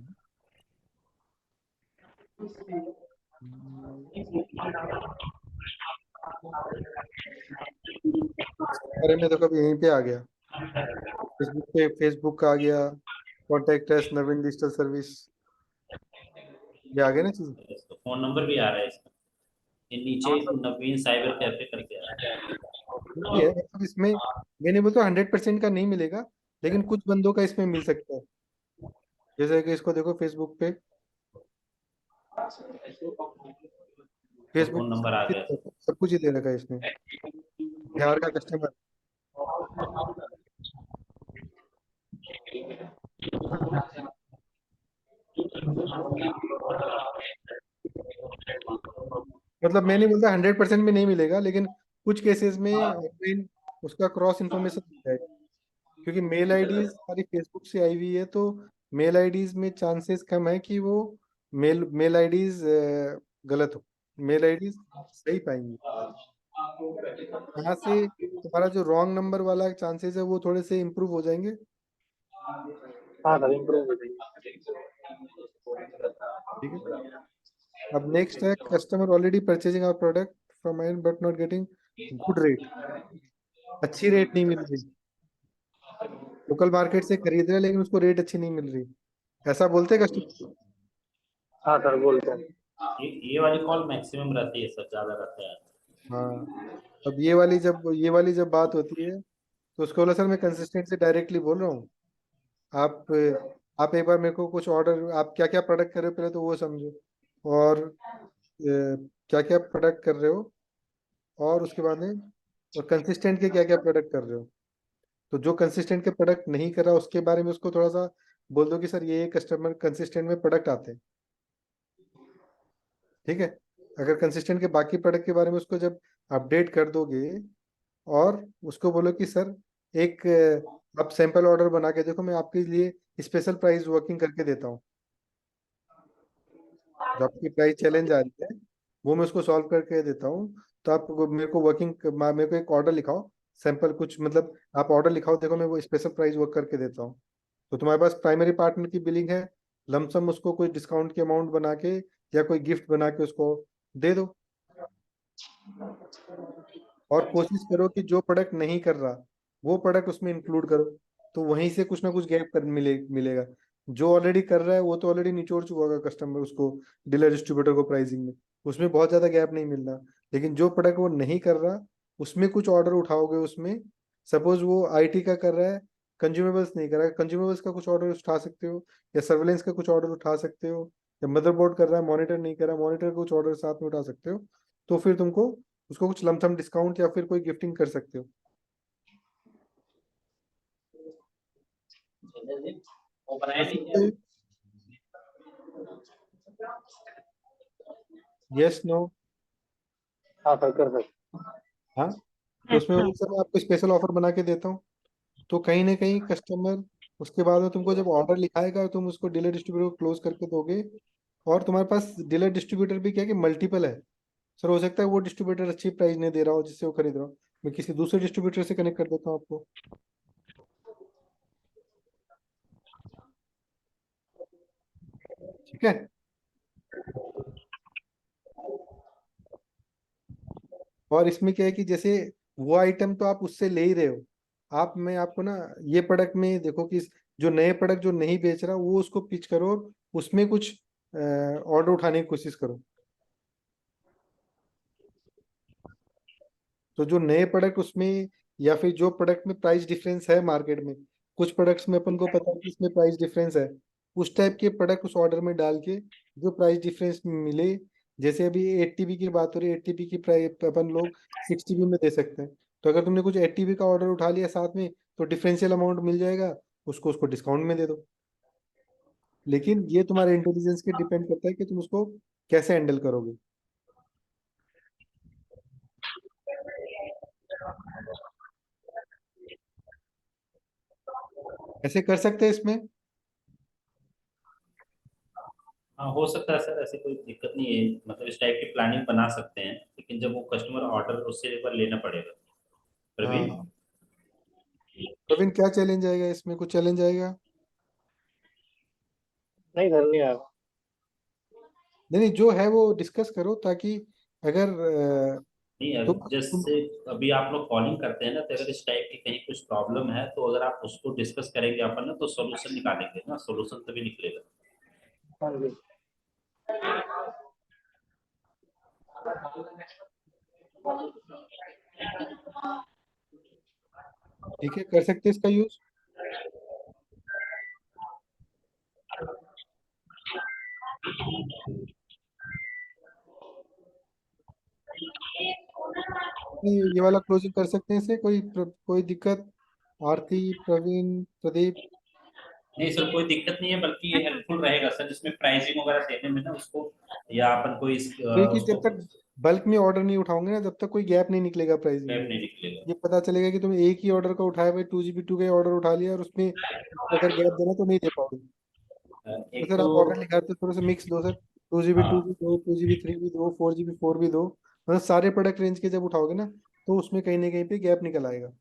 अरे मैं तो कभी यहीं पे आ गया, फेसबुक पे, फेसबुक का आ गया, कॉन्टेक्ट एस नवीन डिजिटल सर्विस, ये आ गया ना चीज। इसका फोन नंबर भी आ रहा है इसका। ये नीचे हाँ सब नवीन साइबर कैफे करके आ रहा है। ठीक है, मतलब इसमें मैंने बोलता 100% का नहीं मिलेगा, लेकिन कुछ बंदों का इसमें मिल सकता है। जैसे कि इसको देखो फेसबुक पे, तो फेसबुक फोन नंबर आ गया सर। सब कुछ ही दे रखा है इसने, बिहार का कस्टमर। मतलब मैं नहीं बोलता 100% में नहीं मिलेगा, लेकिन कुछ केसेस में ऑनलाइन उसका क्रॉस इन्फॉर्मेशन मिल जाएगा, क्योंकि मेल आईडीज हमारी फेसबुक से आई हुई है, तो मेल आईडीज में चांसेस कम है कि वो मेल मेल आईडीज गलत हो, मेल आईडीज सही पाएंगी। यहाँ से तुम्हारा जो रॉन्ग नंबर वाला चांसेस है वो थोड़े से इम्प्रूव हो जाएंगे। हाँ सर, इम्प्रूव हो जाएगी। ठीक है, अब नेक्स्ट है customer already purchasing our product from I but not getting good rate, अच्छी रेट नहीं मिल रही, लोकल मार्केट से खरीद रहे हैं लेकिन उसको रेट अच्छी नहीं मिल रही, ऐसा बोलते हैं कस्टमर। हाँ सर बोलते हैं। ये वाली कॉल मैक्सिमम रहती है सर, ज्यादा रहता है। हाँ, अब ये वाली जब बात होती है, तो उसको बोला सर मैं कंसिस्टेंट से डायरेक्टली बोल रहा हूँ, आप आप एक बार मेरे को कुछ ऑर्डर, आप क्या क्या प्रोडक्ट कर रहे हो पहले तो वो समझो, और क्या क्या प्रोडक्ट कर रहे हो, और उसके बाद में और कंसिस्टेंट के क्या क्या प्रोडक्ट कर रहे हो। तो जो कंसिस्टेंट के प्रोडक्ट नहीं कर रहा उसके बारे में उसको थोड़ा सा बोल दो कि सर ये कस्टमर कंसिस्टेंट में प्रोडक्ट आते हैं, ठीक है। अगर कंसिस्टेंट के बाकी प्रोडक्ट के बारे में उसको जब अपडेट कर दोगे और उसको बोलो कि सर एक आप सैंपल ऑर्डर बना के देखो, मैं आपके लिए स्पेशल प्राइस वर्किंग करके देता हूँ। जो आपकी प्राइस चैलेंज आ रही है वो मैं उसको सॉल्व करके देता हूँ। तो आप मेरे को एक ऑर्डर लिखाओ, सैंपल कुछ मतलब आप ऑर्डर लिखाओ, देखो मैं वो स्पेशल प्राइस वर्क करके देता हूँ। तो तुम्हारे पास प्राइमरी पार्टनर की बिलिंग है, लमसम उसको कोई डिस्काउंट की अमाउंट बना के या कोई गिफ्ट बना के उसको दे दो। और कोशिश करो कि जो प्रोडक्ट नहीं कर रहा वो प्रोडक्ट उसमें इंक्लूड करो, तो वहीं से कुछ ना कुछ गैप कर मिलेगा। जो ऑलरेडी कर रहा है वो तो ऑलरेडी निचोड़ चुका होगा कस्टमर उसको, डीलर डिस्ट्रीब्यूटर को प्राइसिंग में, उसमें बहुत ज्यादा गैप नहीं मिल रहा। लेकिन जो प्रोडक्ट वो नहीं कर रहा उसमें कुछ ऑर्डर उठाओगे उसमें, सपोज वो आईटी का कर रहा है, कंज्यूमेबल्स नहीं कर रहा है, कंज्यूमेबल्स का कुछ ऑर्डर उठा सकते हो, या सर्वेलेंस का कुछ ऑर्डर उठा सकते हो, या मदरबोर्ड कर रहा है मॉनिटर नहीं कर रहा, मॉनिटर का कुछ ऑर्डर साथ में उठा सकते हो। तो फिर तुमको उसको कुछ लमसम डिस्काउंट या फिर कोई गिफ्टिंग कर सकते हो। कर सकते हो, यस नो। हाँ सर, कर सकते। हाँ, तो yes उसमें sir, वो सर मैं आपको स्पेशल ऑफर बना के देता हूँ। तो कहीं ना कहीं कस्टमर उसके बाद में तुमको जब ऑर्डर लिखाएगा तुम उसको डीलर डिस्ट्रीब्यूटर को क्लोज करके दोगे। और तुम्हारे पास डीलर डिस्ट्रीब्यूटर भी क्या है कि मल्टीपल है। सर हो सकता है वो डिस्ट्रीब्यूटर अच्छी प्राइस नहीं दे रहा हो जिससे वो खरीद रहा हो, मैं किसी दूसरे डिस्ट्रीब्यूटर से कनेक्ट कर देता हूँ आपको। ठीक है। और इसमें क्या है कि जैसे वो आइटम तो आप उससे ले ही रहे हो, आप मैं आपको ना ये प्रोडक्ट में देखो कि जो नए प्रोडक्ट जो नहीं बेच रहा वो उसको पिच करो और उसमें कुछ ऑर्डर उठाने की कोशिश करो। तो जो नए प्रोडक्ट उसमें, या फिर जो प्रोडक्ट में प्राइस डिफरेंस है मार्केट में, कुछ प्रोडक्ट्स में अपन को पता है कि इसमें प्राइस डिफरेंस है, उस टाइप के प्रोडक्ट उस ऑर्डर में डाल के जो प्राइस डिफरेंस मिले। जैसे अभी 8 TB की बात हो रही है, 8 TB की प्राइस अपन लोग 6 TB में दे सकते हैं। तो अगर तुमने कुछ 8 TB का ऑर्डर उठा लिया साथ में तो डिफरेंशियल अमाउंट मिल जाएगा, उसको उसको डिस्काउंट में दे दो। लेकिन ये तुम्हारे इंटेलिजेंस के डिपेंड करता है कि तुम उसको कैसे हैंडल करोगे। ऐसे कर सकते हैं इसमें। हाँ, हो सकता है सर, ऐसी कोई दिक्कत नहीं है, मतलब इस टाइप की प्लानिंग बना सकते हैं, लेकिन जब वो कस्टमर ऑर्डर उससे एक बार लेना पड़ेगा। प्रवीण। हाँ, प्रवीण क्या चैलेंज आएगा इसमें, कुछ चैलेंज आएगा? नहीं सर, नहीं आएगा। नहीं नहीं, जो है वो डिस्कस करो ताकि अगर नहीं, तुम जैसे अभी आप लोग कॉलिंग करते हैं ना, तो अगर इस टाइप की कहीं कुछ प्रॉब्लम है तो अगर आप उसको डिस्कस करेंगे अपन ना, तो सोल्यूशन निकालेंगे ना, सोल्यूशन तभी निकलेगा। हाँ जी। ठीक है कर सकते हैं इसका यूज। ये वाला क्लोजिंग कर सकते हैं इसे, कोई दिक्कत? आरती, प्रवीण, प्रदीप। नहीं सर, कोई दिक्कत नहीं है, बल्कि ये हेल्पफुल रहेगा सर, इसमें प्राइसिंग वगैरह देने में ना उसको, या अपन को क्योंकि जब उसको तक बल्क में ऑर्डर नहीं उठाओगे ना जब तक कोई गैप नहीं निकलेगा प्राइसिंग गैप में। नहीं निकलेगा। ये पता चलेगा कि तुमने एक ही ऑर्डर का उठाया, भाई 2GB 2 का ऑर्डर उठा लिया और उसमें अगर गैप देना तो नहीं दे पाओगे। तो एक सर तो आप ऑर्डर लिखाते थोड़ा सा मिक्स दो सर, 2GB 2 भी हाँ, दो, 2GB 3 भी दो, 4GB 4 भी दो। मतलब सारे प्रोडक्ट रेंज के जब उठाओगे ना तो उसमें कहीं ना कहीं पे गैप निकल आएगा।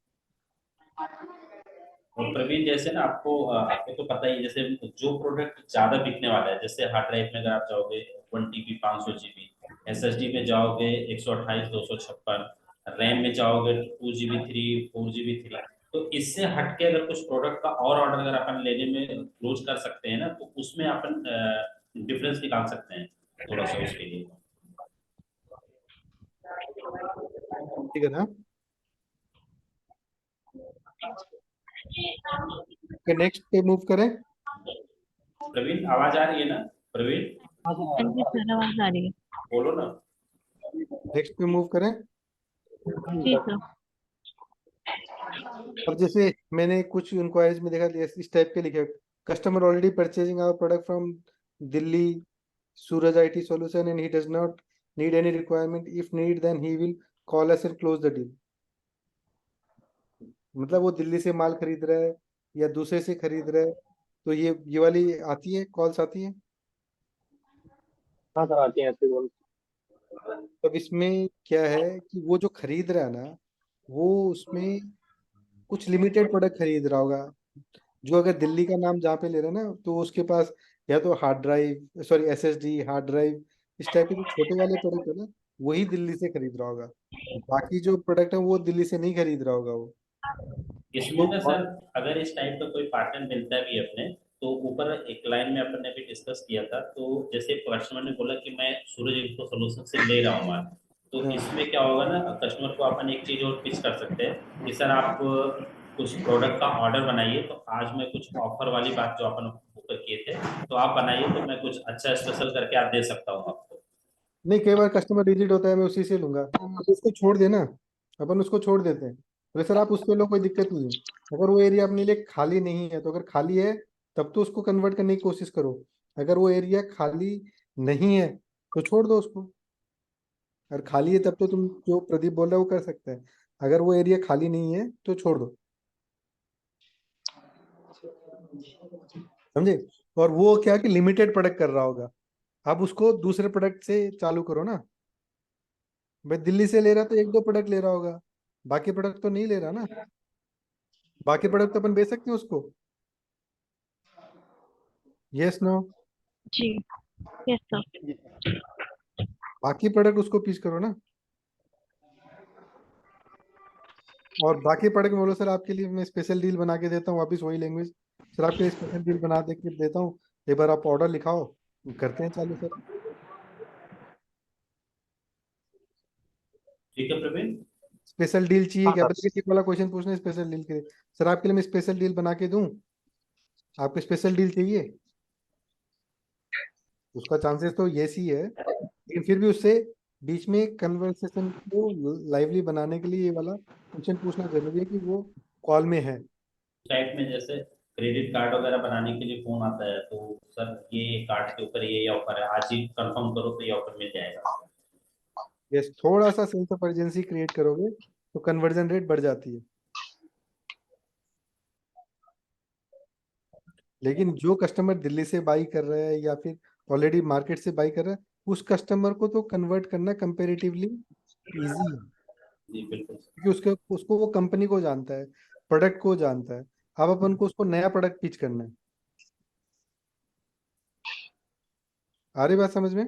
और प्रवीण जैसे ना आपको तो पता ही है, जैसे जो प्रोडक्ट ज्यादा बिकने वाला है, जैसे हार्ड ड्राइव में अगर आप जाओगे 1 TB 500 GB, SSD में जाओगे 128 256, रैम में जाओगे 2GB 3 4GB 3, तो इससे हटके अगर कुछ प्रोडक्ट का और ऑर्डर अगर अपन लेने में क्लोज कर सकते हैं ना, तो उसमें अपन डिफरेंस निकाल सकते हैं थोड़ा सा उसके लिए। ठीक है ना? नेक्स्ट पे मूव करें। प्रवीण, आवाज आ रही है ना? प्रवीण, हाँ सर, आ हाँ रहा जी है। सर, आवाज आ रही है। बोलो ना। नेक्स्ट पे मूव करें। हाँ जी जी सर। सर। अब जैसे मैंने कुछ इंक्वायरीज में देखा इस टाइप के लिखे, customer already purchasing our product from Delhi, Suraj IT Solution, and he does not need any requirement. If need, then he will call us and close the deal. मतलब वो दिल्ली से माल खरीद रहा है या दूसरे से खरीद रहा है, तो ये वाली आती है, कॉल्स आती है। हाँ सर, आती हैं ऐसे कॉल। अब इसमें क्या है कि वो जो खरीद रहा है ना, वो उसमें कुछ लिमिटेड प्रोडक्ट खरीद रहा होगा। जो अगर दिल्ली का नाम जहाँ पे ले रहा है ना, तो उसके पास या तो hard drive, sorry SSD, hard drive, इस टाइप के जो छोटे वाले प्रोडक्ट है ना, वही दिल्ली से खरीद रहा होगा। बाकी जो प्रोडक्ट है वो दिल्ली से नहीं खरीद रहा होगा वो। इसमें तो ना सर, अगर इस टाइप का कोई पार्टनर मिलता भी अपने, तो ऊपर एक लाइन में अपन ने भी डिस्कस किया था, तो जैसे कस्टमर ने बोला कि मैं सूरज इन्फो सोल्यूशन से ले रहा हूँ माल, तो हाँ इसमें क्या होगा ना, कस्टमर को अपन एक चीज और पिच कर सकते हैं कि सर आप कुछ प्रोडक्ट का ऑर्डर बनाइए, तो आज मैं कुछ ऑफर वाली बात जो अपन ऊपर किए थे, तो आप बनाइए, तो मैं कुछ अच्छा स्पेशल करके आप दे सकता हूँ आपको। नहीं, कई बार कस्टमर रिजिड होता है, मैं उसी से लूंगा, तो उसको छोड़ देना, अपन उसको छोड़ देते हैं। तो सर आप उसको लो, कोई दिक्कत नहीं है। अगर वो एरिया अपने लिए खाली नहीं है, तो अगर खाली है तब तो उसको कन्वर्ट करने की कोशिश करो। अगर वो एरिया खाली नहीं है तो छोड़ दो उसको। अगर खाली है तब तो तुम जो प्रदीप बोल रहा है वो कर सकते हैं। अगर वो एरिया खाली नहीं है तो छोड़ दो, समझे। और वो क्या कि लिमिटेड प्रोडक्ट कर रहा होगा, आप उसको दूसरे प्रोडक्ट से चालू करो ना। भाई दिल्ली से ले रहा तो एक दो प्रोडक्ट ले रहा होगा, बाकी प्रोडक्ट तो नहीं ले रहा ना। बाकी प्रोडक्ट तो अपन बेच सकते हैं उसको। Yes no. जी। Yes sir. बाकी प्रोडक्ट उसको पीस करो ना। और बाकी प्रोडक्ट बोलो सर आपके लिए मैं स्पेशल डील बना के देता हूँ, वापिस वही लैंग्वेज, सर आपके लिए स्पेशल डील बना दे के देता हूँ, एक बार आप ऑर्डर लिखाओ, करते हैं चालू सर। ठीक है प्रवीण। स्पेशल डील चाहिए हाँ क्या, सर। बल्कि एक वाला क्वेश्चन पूछना है स्पेशल डील के लिए। सर आपके लिए मैं स्पेशल डील बना के दूं, आपको स्पेशल डील चाहिए, उसका चांसेस तो यस ही है, लेकिन फिर भी उससे बीच में कन्वर्सेशन को लाइवली बनाने के लिए ये वाला क्वेश्चन पूछना जरूरी है कि वो कॉल में है। टाइप में जैसे क्रेडिट कार्ड वगैरह बनाने के लिए फोन आता है, तो सर ये कार्ड के ऊपर ये ऑफर है, आज ही कंफर्म करो तो ये ऑफर मिल जाएगा। यस, थोड़ा सा सेंस ऑफ अर्जेंसी क्रिएट करोगे तो कन्वर्जन रेट बढ़ जाती है। लेकिन जो कस्टमर दिल्ली से बाई कर रहा है या फिर ऑलरेडी मार्केट से बाई कर रहा है, उस कस्टमर को तो कन्वर्ट करना कंपेरेटिवली इजी है, जी बिल्कुल। क्योंकि उसके उसको वो कंपनी को जानता है, प्रोडक्ट को जानता है। अब अपन को उसको नया प्रोडक्ट पिच करना है। आ रही बात समझ में।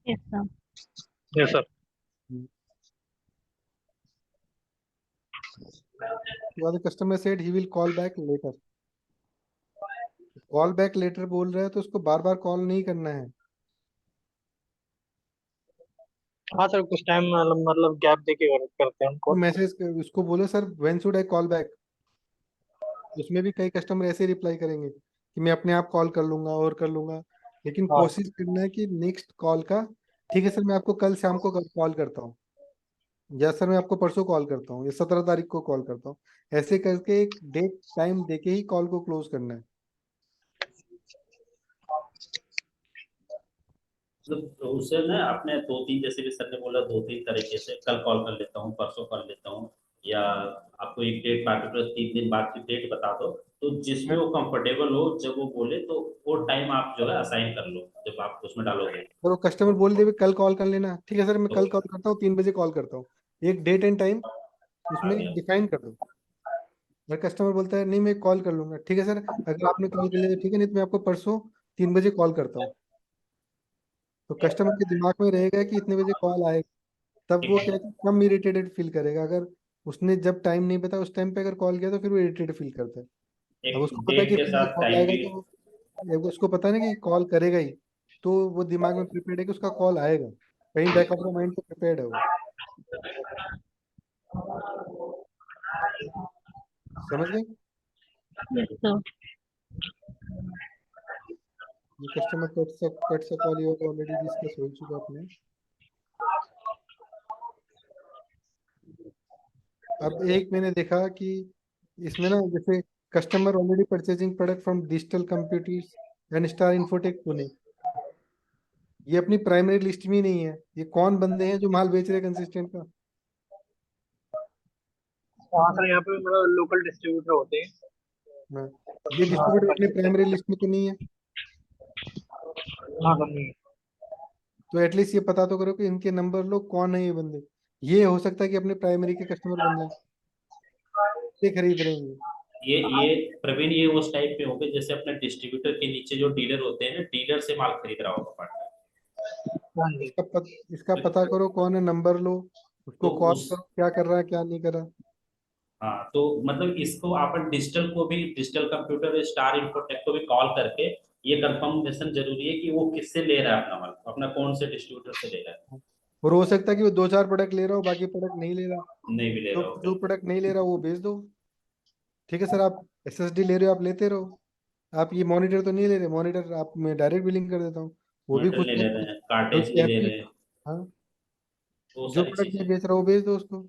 Yes sir. Yes sir. तो customer said he will call back later. Call back later बोल रहा है तो उसको बार बार कॉल नहीं करना है। हाँ सर, कुछ टाइम मतलब गैप दे के करते हैं तो उनको। मैसेज उसको बोलो sir when should I call back. उसमें भी कई कस्टमर ऐसे रिप्लाई करेंगे कि मैं अपने आप कॉल कर लूंगा और कर लूंगा, लेकिन हाँ। कोशिश करना है कि नेक्स्ट कॉल का, ठीक है सर मैं आपको कल शाम को कॉल करता हूँ, या सर मैं आपको परसों कॉल करता हूँ, या 17 तारीख को कॉल करता हूँ। ऐसे करके एक डेट टाइम देके ही कॉल को क्लोज करना है। मतलब उससे ना आपने दो तीन, जैसे भी सर ने बोला, दो तीन तरीके से कल कॉल कर लेता हूँ, परसों कर लेता हूँ, या आपको एक डेट पार्टिकुलर 3 दिन बाद की डेट बता दो, तो जिसमें वो कंफर्टेबल हो, जब वो बोले तो वो टाइम आप जो है असाइन कर लो, जब आप उसमें डालोगे। और वो कस्टमर बोल दे कल कॉल कर लेना, ठीक है सर मैं तो कल कॉल करता हूँ, 3 बजे कॉल करता हूँ, एक डेट एंड टाइम आ उसमें गया। डिफाइन कर दो। अगर कस्टमर बोलता है नहीं मैं कॉल कर लूंगा, ठीक है सर, अगर आपने कॉल कर लिया तो ठीक है, नहीं तो मैं आपको परसों 3 बजे कॉल करता हूँ। तो कस्टमर के दिमाग में रहेगा कि इतने बजे कॉल आएगा, तब वो क्या है कि कम इरिटेटेड फील करेगा। अगर उसने जब टाइम नहीं पता उस टाइम पे अगर कॉल किया तो फिर वो इरिटेटेड फील करता है। अब एक उसको पता है कि डेट के इतने बजे साथ कॉल टाइम आएगा, भी। तो उसको पता है ना कि कॉल करेगा ही, तो वो दिमाग में प्रिपेयर्ड है कि उसका कॉल आएगा, कहीं बैक ऑफ द माइंड पे प्रिपेयर्ड है वो। समझ गए। Yes sir. ये कस्टमर कट सा कॉल ये ऑलरेडी डिस्कस हो चुका अपने। अब एक मैंने देखा कि इसमें ना जैसे customer already purchasing product from digital computers and star infotech Pune. ये अपनी प्राइमरी लिस्ट में ही नहीं है। ये कौन बंदे हैं जो माल बेच रहे हैं कंसिस्टेंट का? हाँ सर, यहाँ पे मतलब लोकल डिस्ट्रीब्यूटर होते हैं। हाँ, ये डिस्ट्रीब्यूटर अपने प्राइमरी लिस्ट में तो नहीं है। हाँ सर, नहीं। तो एटलीस्ट ये पता तो करो कि इनके नंबर लो, कौन है ये बंदे। ये हो सकता है कि अपने प्राइमरी के कस्टमर बन जाए, ये खरीद रहे हैं। ये प्रवीण ये उस टाइप पे होंगे जैसे अपने डिस्ट्रीब्यूटर के नीचे जो डीलर होते हैं ना, डीलर से माल खरीद रहा होगा पार्टनर। हाँ जी। इसका पता करो कौन है, नंबर लो, उसको तो कॉल उस करो, क्या कर रहा है क्या नहीं कर रहा। हाँ, तो मतलब इसको अपन डिजिटल को भी, डिजिटल कंप्यूटर स्टार इन्फोटेक को भी कॉल करके ये कंफर्मेशन जरूरी है कि वो किससे ले रहा है अपना माल, अपना कौन से डिस्ट्रीब्यूटर से ले रहा है। और हो सकता है कि वो 2-4 प्रोडक्ट ले रहा हो, बाकी प्रोडक्ट नहीं ले रहा। नहीं भी ले तो रहा हो जो बिल्कुल। प्रोडक्ट नहीं ले रहा वो बेच दो। ठीक है सर, आप एसएसडी ले रहे हो, आप लेते रहो। आप ये मॉनिटर तो नहीं ले रहे, मॉनिटर आप मैं डायरेक्ट बिलिंग कर देता हूँ, वो भी मटेरियल खुश नहीं ले रहता रहे है। हैं, कार्टेज क्योंकि नहीं ले एप्पल, रहे हैं, हाँ, वो जो सारी प्रोडक्ट चीजें। नहीं बेच रहा वो बेच दो उसको।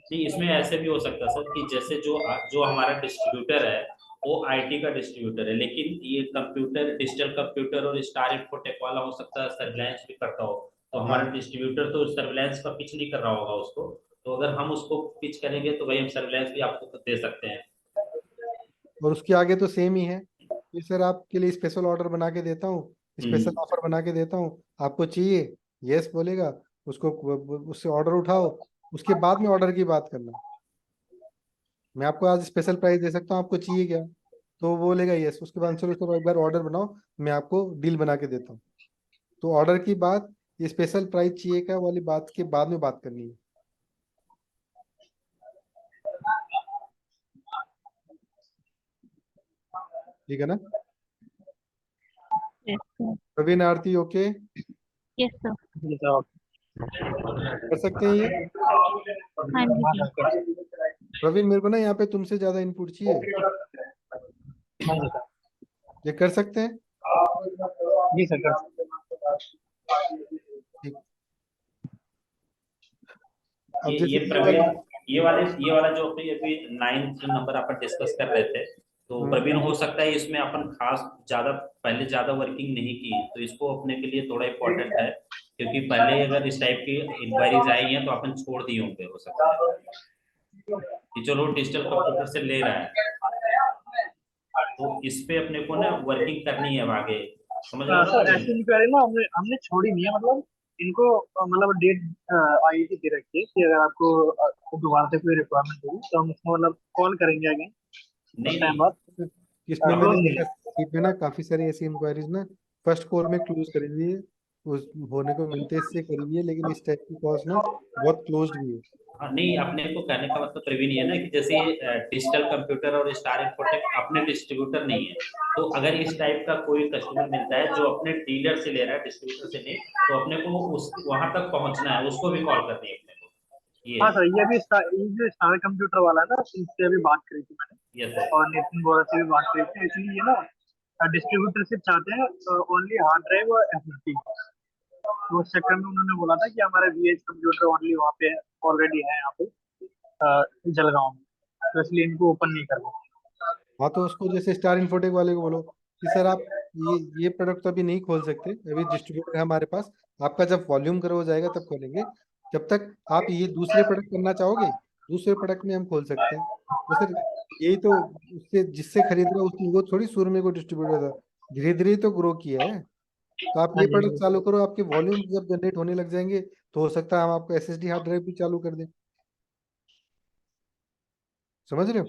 नहीं, इसमें ऐसे भी हो सकता है सर कि जैसे जो जो हमारा डिस्ट्रीब्यूटर है वो आईटी का डिस्ट्रीब्यूटर है, लेकिन ये कंप्यूटर, डिजिटल कंप्यूटर और स्टार इन्फोटेक वाला हो सकता है सर्विलांस भी करता हो। तो हमारा हाँ, डिस्ट्रीब्यूटर तो सर्विलांस का पिच नहीं कर रहा होगा उसको। तो अगर हम उसको पिच करेंगे तो भाई हम सर्विलांस भी आपको दे सकते हैं। और उसके आगे तो सेम ही है कि सर आपके लिए स्पेशल ऑर्डर बना के देता हूँ, स्पेशल हम्म। ऑफर बना के देता हूँ, आपको चाहिए, यस बोलेगा, उसको उससे ऑर्डर उठाओ, उसके बाद में ऑर्डर की बात करना। मैं आपको आज स्पेशल प्राइस दे सकता हूँ, आपको चाहिए क्या? तो वो बोलेगा यस, उसके बाद चलो उसको एक बार ऑर्डर बनाओ, मैं आपको डील बना के देता हूँ। तो ऑर्डर की बात, ये स्पेशल प्राइस चाहिए क्या वाली बात के बाद में बात करनी है। ठीक है ना? Yes, sir. प्रवीण, आरती, ओके? Yes, sir. जी सर। कर सकते हैं ये? हाँ जी हाँ जी। सर। प्रवीण, मेरे को ना यहाँ पे तुमसे ज्यादा इनपुट चाहिए। हाँ जी सर। ये कर सकते हैं? जी सर, कर। ठीक। ये अब जैसे ये ये वाला, प्रवीण, ये वाला जो अभी अभी 9th जो नंबर अपन डिस्कस कर रहे थे, तो हम्म, प्रवीण हो सकता है इसमें अपन खास ज्यादा पहले ज्यादा वर्किंग नहीं की, तो इसको अपने के लिए थोड़ा इम्पोर्टेंट है, क्योंकि पहले अगर इस टाइप की इंक्वायरीज आई हैं तो अपन छोड़ दिए होंगे हो सकता है कि चलो डिजिटल कंप्यूटर से ले रहा है। तो इस पे अपने को ना वर्किंग करनी है अब आगे, समझ रहे हो ना सर, प्रवीण। ऐसी इंक्वायरी ना हमने हमने छोड़ी नहीं है, मतलब इनको मतलब डेट आई थी दे रखी है कि अगर आपको दोबारा से कोई रिक्वायरमेंट होगी तो हम उसको मतलब कॉल करेंगे अगेन कुछ नहीं टाइम नहीं, बाद। इसमें मैंने क्लोज नहीं देखा है। सीट में ना काफी सारी ऐसी इंक्वायरीज ना फर्स्ट कॉल में क्लोज करी हुई है, उस होने को मिलते इससे करी हुई है, लेकिन इस टाइप की कॉल्स ना बहुत क्लोज्ड भी है। हाँ नहीं, अपने को कहने का मतलब प्रवीण ये है ना कि जैसे डिजिटल कंप्यूटर और स्टार इन्फोटेक अपने डिस्ट्रीब्यूटर नहीं है, तो अगर इस टाइप का कोई कस्टमर मिलता है जो अपने डीलर से ले रहा है, डिस्ट्रीब्यूटर से नहीं, तो अपने को उस वहां तक पहुंचना है, उसको भी कॉल करनी है अपने को। ये हाँ है। सर, ये जो स्टार कंप्यूटर वाला है ना, इससे अभी बात करी थी मैंने, यस सर। और नितिन बोरा से भी बात करी थी। एक्चुअली ये ना डिस्ट्रीब्यूटरशिप चाहते हैं ओनली हार्ड ड्राइव और एसएसडी। तो उस चक्कर में उन्होंने बोला था कि हमारे वीएच कंप्यूटर ओनली वहाँ पे ऑलरेडी है, यहाँ पे जलगांव में, तो इसलिए इनको ओपन नहीं करना। हाँ, तो उसको जैसे स्टार इन्फोटेक वाले को बोलो कि सर आप ये प्रोडक्ट तो अभी नहीं खोल सकते, अभी डिस्ट्रीब्यूटर है हमारे पास, आपका जब वॉल्यूम करो हो जाएगा तब खोलेंगे। जब तक आप ये दूसरे प्रोडक्ट करना चाहोगे, दूसरे प्रोडक्ट में हम खोल सकते हैं। तो सर यही तो, उससे जिससे खरीद रहा है उसने वो थोड़ी शुरू में कोई डिस्ट्रीब्यूटर था, धीरे धीरे तो ग्रो किया है। तो आप हाँ ये जी। प्रोडक्ट चालू करो, आपके वॉल्यूम जब जनरेट होने लग जाएंगे तो हो सकता है हम आपको एसएसडी हार्ड ड्राइव भी चालू कर दें। समझ रहे हो?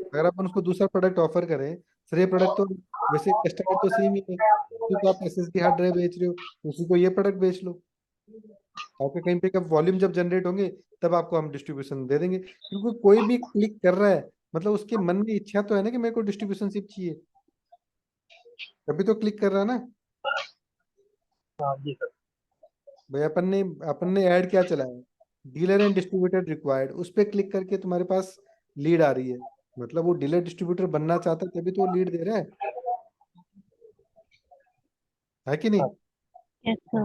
अगर अपन उसको दूसरा प्रोडक्ट ऑफर करें, सर ये प्रोडक्ट तो वैसे कस्टमर तो सेम ही है, क्योंकि आप एसएसडी हार्ड ड्राइव बेच रहे हो, उसी को ये प्रोडक्ट बेच लो। आपके कहीं पे कब वॉल्यूम जब जनरेट होंगे तब आपको हम डिस्ट्रीब्यूशन दे देंगे, क्योंकि कोई भी क्लिक कर रहा है मतलब उसके मन में इच्छा तो है ना कि मेरे को डिस्ट्रीब्यूशनशिप चाहिए, तभी तो क्लिक कर रहा है ना। हाँ जी सर। भाई अपन ने ऐड क्या चलाया, डीलर एंड डिस्ट्रीब्यूटर रिक्वायर्ड, उस पर क्लिक करके तुम्हारे पास लीड आ रही है, मतलब वो डीलर डिस्ट्रीब्यूटर बनना चाहता है तभी तो वो लीड दे रहा है कि नहीं? Yes, sir.